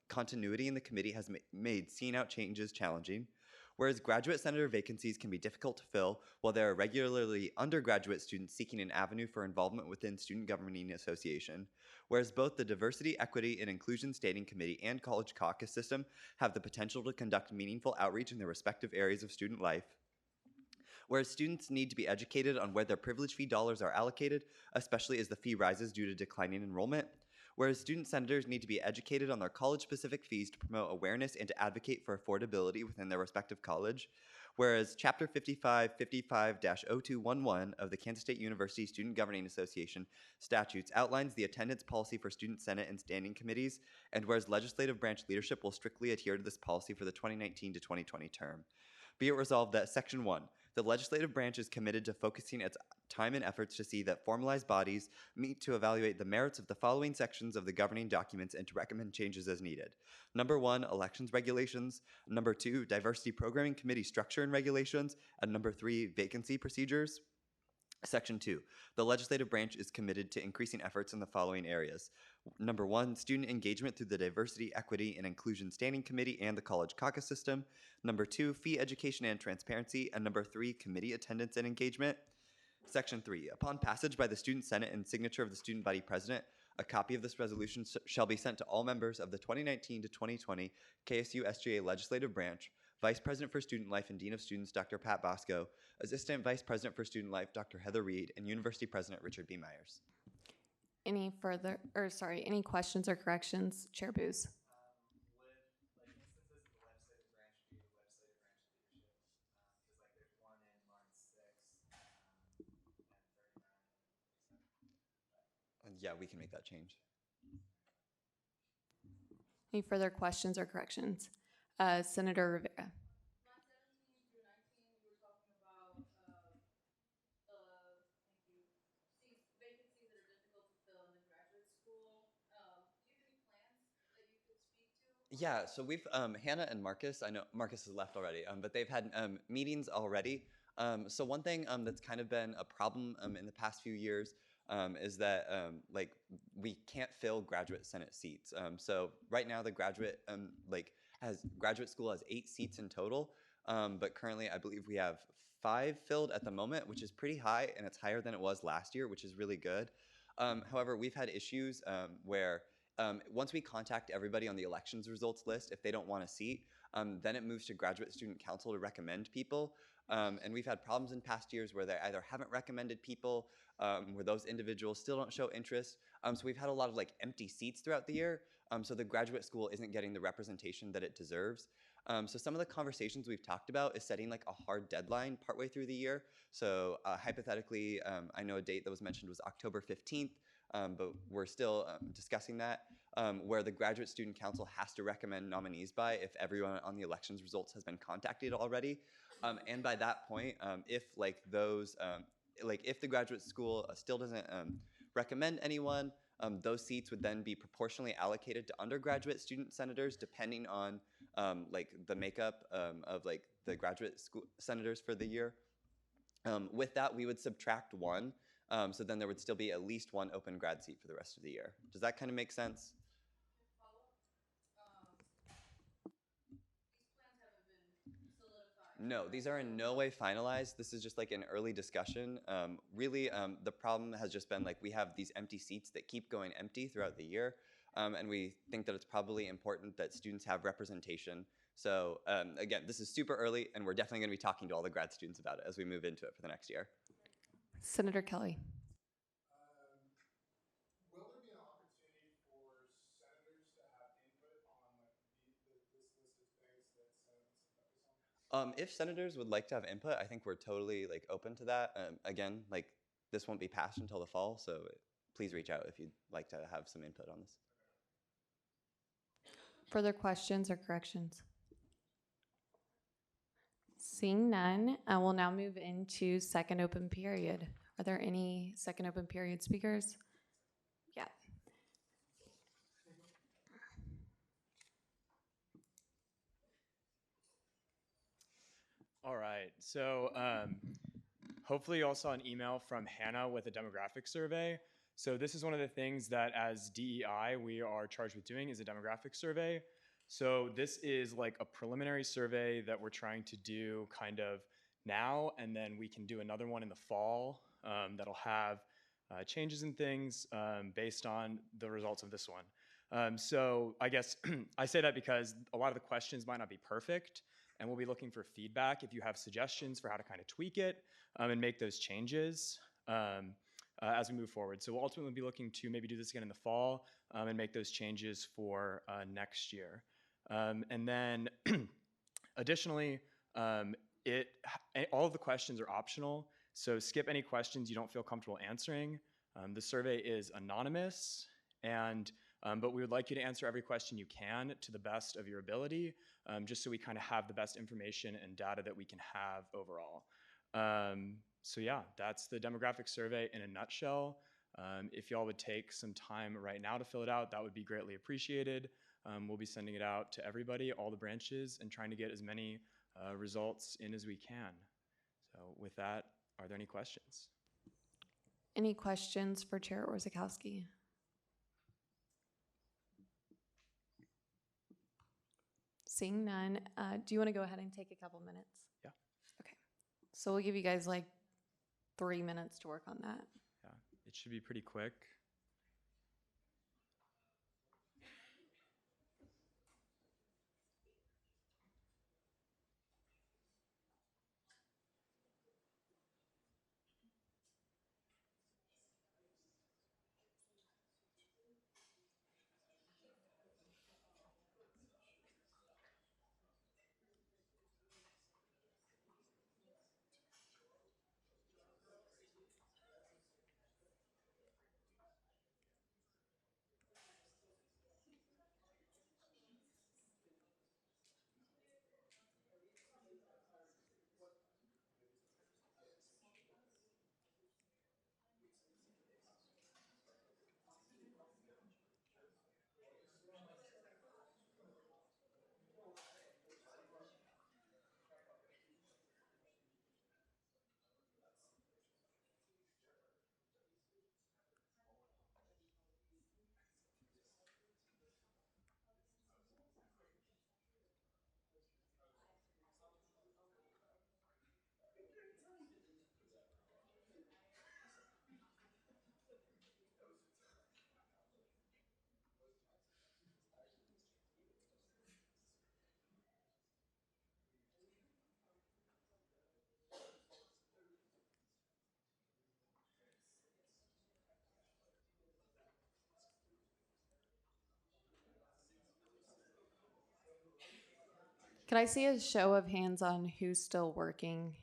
continuity in the committee has made seeing out changes challenging. Whereas graduate senator vacancies can be difficult to fill, while there are regularly undergraduate students seeking an avenue for involvement within Student Governing Association. Whereas both the Diversity, Equity, and Inclusion Standing Committee and College Caucus System have the potential to conduct meaningful outreach in their respective areas of student life. Whereas students need to be educated on where their privilege fee dollars are allocated, especially as the fee rises due to declining enrollment. Whereas student senators need to be educated on their college-specific fees to promote awareness and to advocate for affordability within their respective college. Whereas Chapter 55-0211 of the Kansas State University Student Governing Association statutes outlines the attendance policy for student senate and standing committees, and whereas legislative branch leadership will strictly adhere to this policy for the 2019 to 2020 term. Be it resolved that Section 1, the legislative branch is committed to focusing its time and efforts to see that formalized bodies meet to evaluate the merits of the following sections of the governing documents and to recommend changes as needed. Number 1, elections regulations. Number 2, diversity programming committee structure and regulations. And number 3, vacancy procedures. Section 2, the legislative branch is committed to increasing efforts in the following areas. Number 1, student engagement through the Diversity, Equity, and Inclusion Standing Committee and the College Caucus System. Number 2, fee education and transparency. And number 3, committee attendance and engagement. Section 3, upon passage by the Student Senate and signature of the Student Body President, a copy of this resolution shall be sent to all members of the 2019 to 2020 KSU SGA Legislative Branch, Vice President for Student Life and Dean of Students, Dr. Pat Bosco, Assistant Vice President for Student Life, Dr. Heather Reed, and University President Richard B. Myers. Any questions or corrections? Chair Booz. Yeah, we can make that change. Any further questions or corrections? Senator Rivera. Yeah, so we've, Hannah and Marcus, I know Marcus has left already, but they've had meetings already. So one thing that's kind of been a problem in the past few years is that like we can't fill graduate senate seats. So right now the graduate graduate school has 8 seats in total, but currently I believe we have 5 filled at the moment, which is pretty high, and it's higher than it was last year, which is really good. However, we've had issues where once we contact everybody on the elections results list, if they don't want a seat, then it moves to graduate student council to recommend people. And we've had problems in past years where they either haven't recommended people, where those individuals still don't show interest. So we've had a lot of like empty seats throughout the year. So the graduate school isn't getting the representation that it deserves. So some of the conversations we've talked about is setting like a hard deadline partway through the year. So hypothetically, I know a date that was mentioned was October 15th. But we're still discussing that, where the Graduate Student Council has to recommend nominees by if everyone on the elections results has been contacted already. And by that point, if like those, if the graduate school still doesn't recommend anyone, those seats would then be proportionally allocated to undergraduate student senators depending on like the makeup of like the graduate school senators for the year. With that, we would subtract 1. So then there would still be at least 1 open grad seat for the rest of the year. Does that kind of make sense? No, these are in no way finalized. This is just like an early discussion. Really, the problem has just been like we have these empty seats that keep going empty throughout the year. And we think that it's probably important that students have representation. So again, this is super early, and we're definitely going to be talking to all the grad students about it as we move into it for the next year. Senator Kelly. Will there be an opportunity for senators to have input on like this list of things that Senate needs to focus on? If senators would like to have input, I think we're totally like open to that. Again, like this won't be passed until the fall, so please reach out if you'd like to have some input on this. Further questions or corrections? Seeing none, I will now move into second open period. Are there any second open period speakers? Yeah. All right, so hopefully you all saw an email from Hannah with a demographic survey. So this is one of the things that as DEI we are charged with doing is a demographic survey. So this is like a preliminary survey that we're trying to do kind of now, and then we can do another one in the fall that'll have changes and things based on the results of this one. So I guess I say that because a lot of the questions might not be perfect, and we'll be looking for feedback if you have suggestions for how to kind of tweak it and make those changes as we move forward. So we'll ultimately be looking to maybe do this again in the fall and make those changes for next year. And then additionally, all of the questions are optional, so skip any questions you don't feel comfortable answering. The survey is anonymous, and but we would like you to answer every question you can to the best of your ability, just so we kind of have the best information and data that we can have overall. So yeah, that's the demographic survey in a nutshell. If y'all would take some time right now to fill it out, that would be greatly appreciated. We'll be sending it out to everybody, all the branches, and trying to get as many results in as we can. So with that, are there any questions? Any questions for Chair Orzechowski? Seeing none, do you want to go ahead and take a couple minutes? Yeah. Okay. So we'll give you guys like 3 minutes to work on that. Yeah, it should be pretty quick. Can I see a show of hands on who's still working?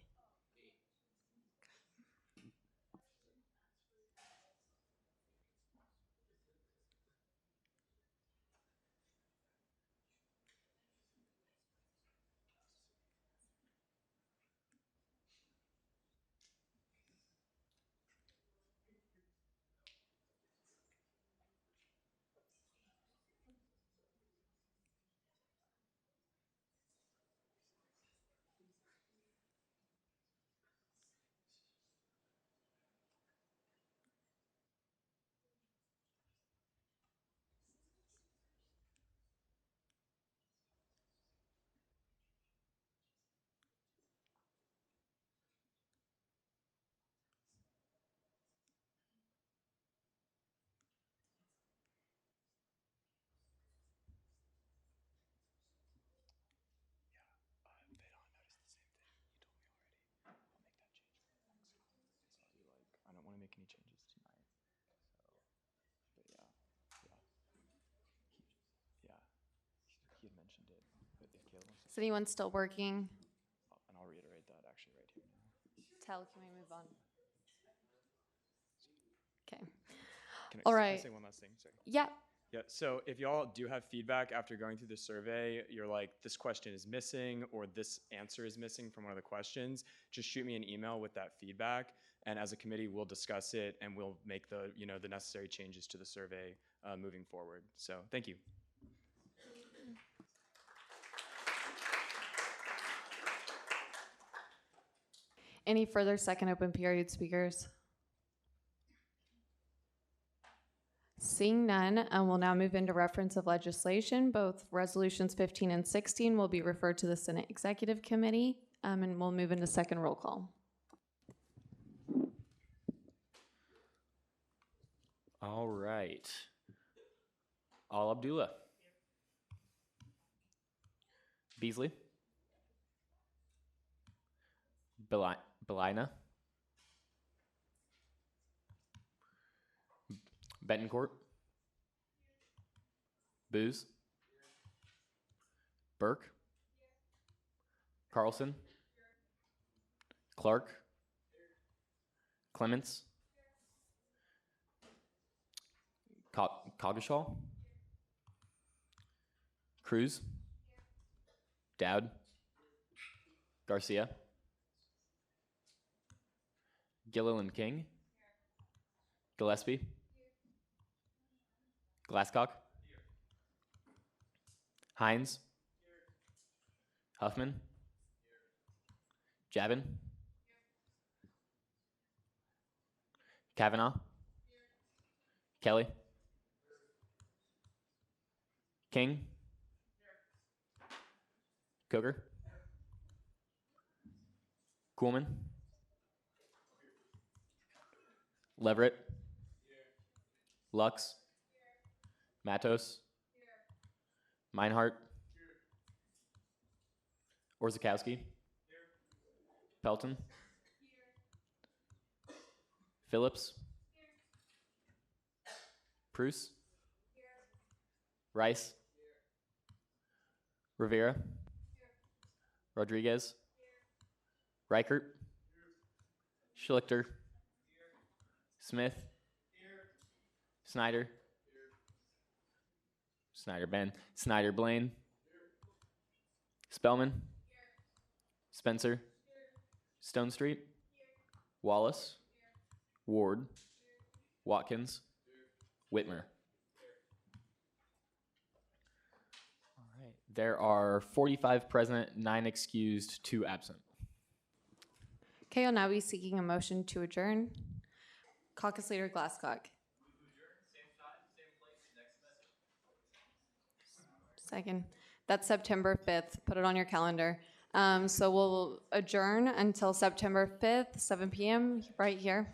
Is anyone still working? And I'll reiterate that actually right here now. Tell, can we move on? Okay. Can All I right. say one last thing? Sorry. Yeah. Yeah, so if y'all do have feedback after going through the survey, you're like, this question is missing or this answer is missing from one of the questions, just shoot me an email with that feedback. And as a committee, we'll discuss it and we'll make the, the necessary changes to the survey moving forward. So thank you. Any further second open period speakers? Seeing none, we'll now move into reference of legislation. Both resolutions 15 and 16 will be referred to the Senate Executive Committee, and we'll move into second roll call. All right. Al Abdullah. Beasley. Belina. Betancourt. Booz. Burke. Carlson. Clark. Clements. Coggeshall. Cruz. Dowd. Garcia. Gilliland King. Gillespie. Glasscock. Hines. Huffman. Javin. Kavanaugh. Kelly. King. Coker. Kuhlman. Leverett. Lux. Matos. Meinhardt. Orzakowski. Pelton. Phillips. Pruce. Rice. Rivera. Rodriguez. Reichert. Schlichter. Smith. Snyder. Snyder Ben. Snyder Blaine. Spellman. Spencer. Stone Street. Wallace. Ward. Watkins. Whitmer. All right. There are 45 present, 9 excused, 2 absent. Okay, I'll now be seeking a motion to adjourn. Caucus Leader Glasscock. Second. That's September 5th. Put it on your calendar. So we'll adjourn until September 5th, 7 p.m. right here.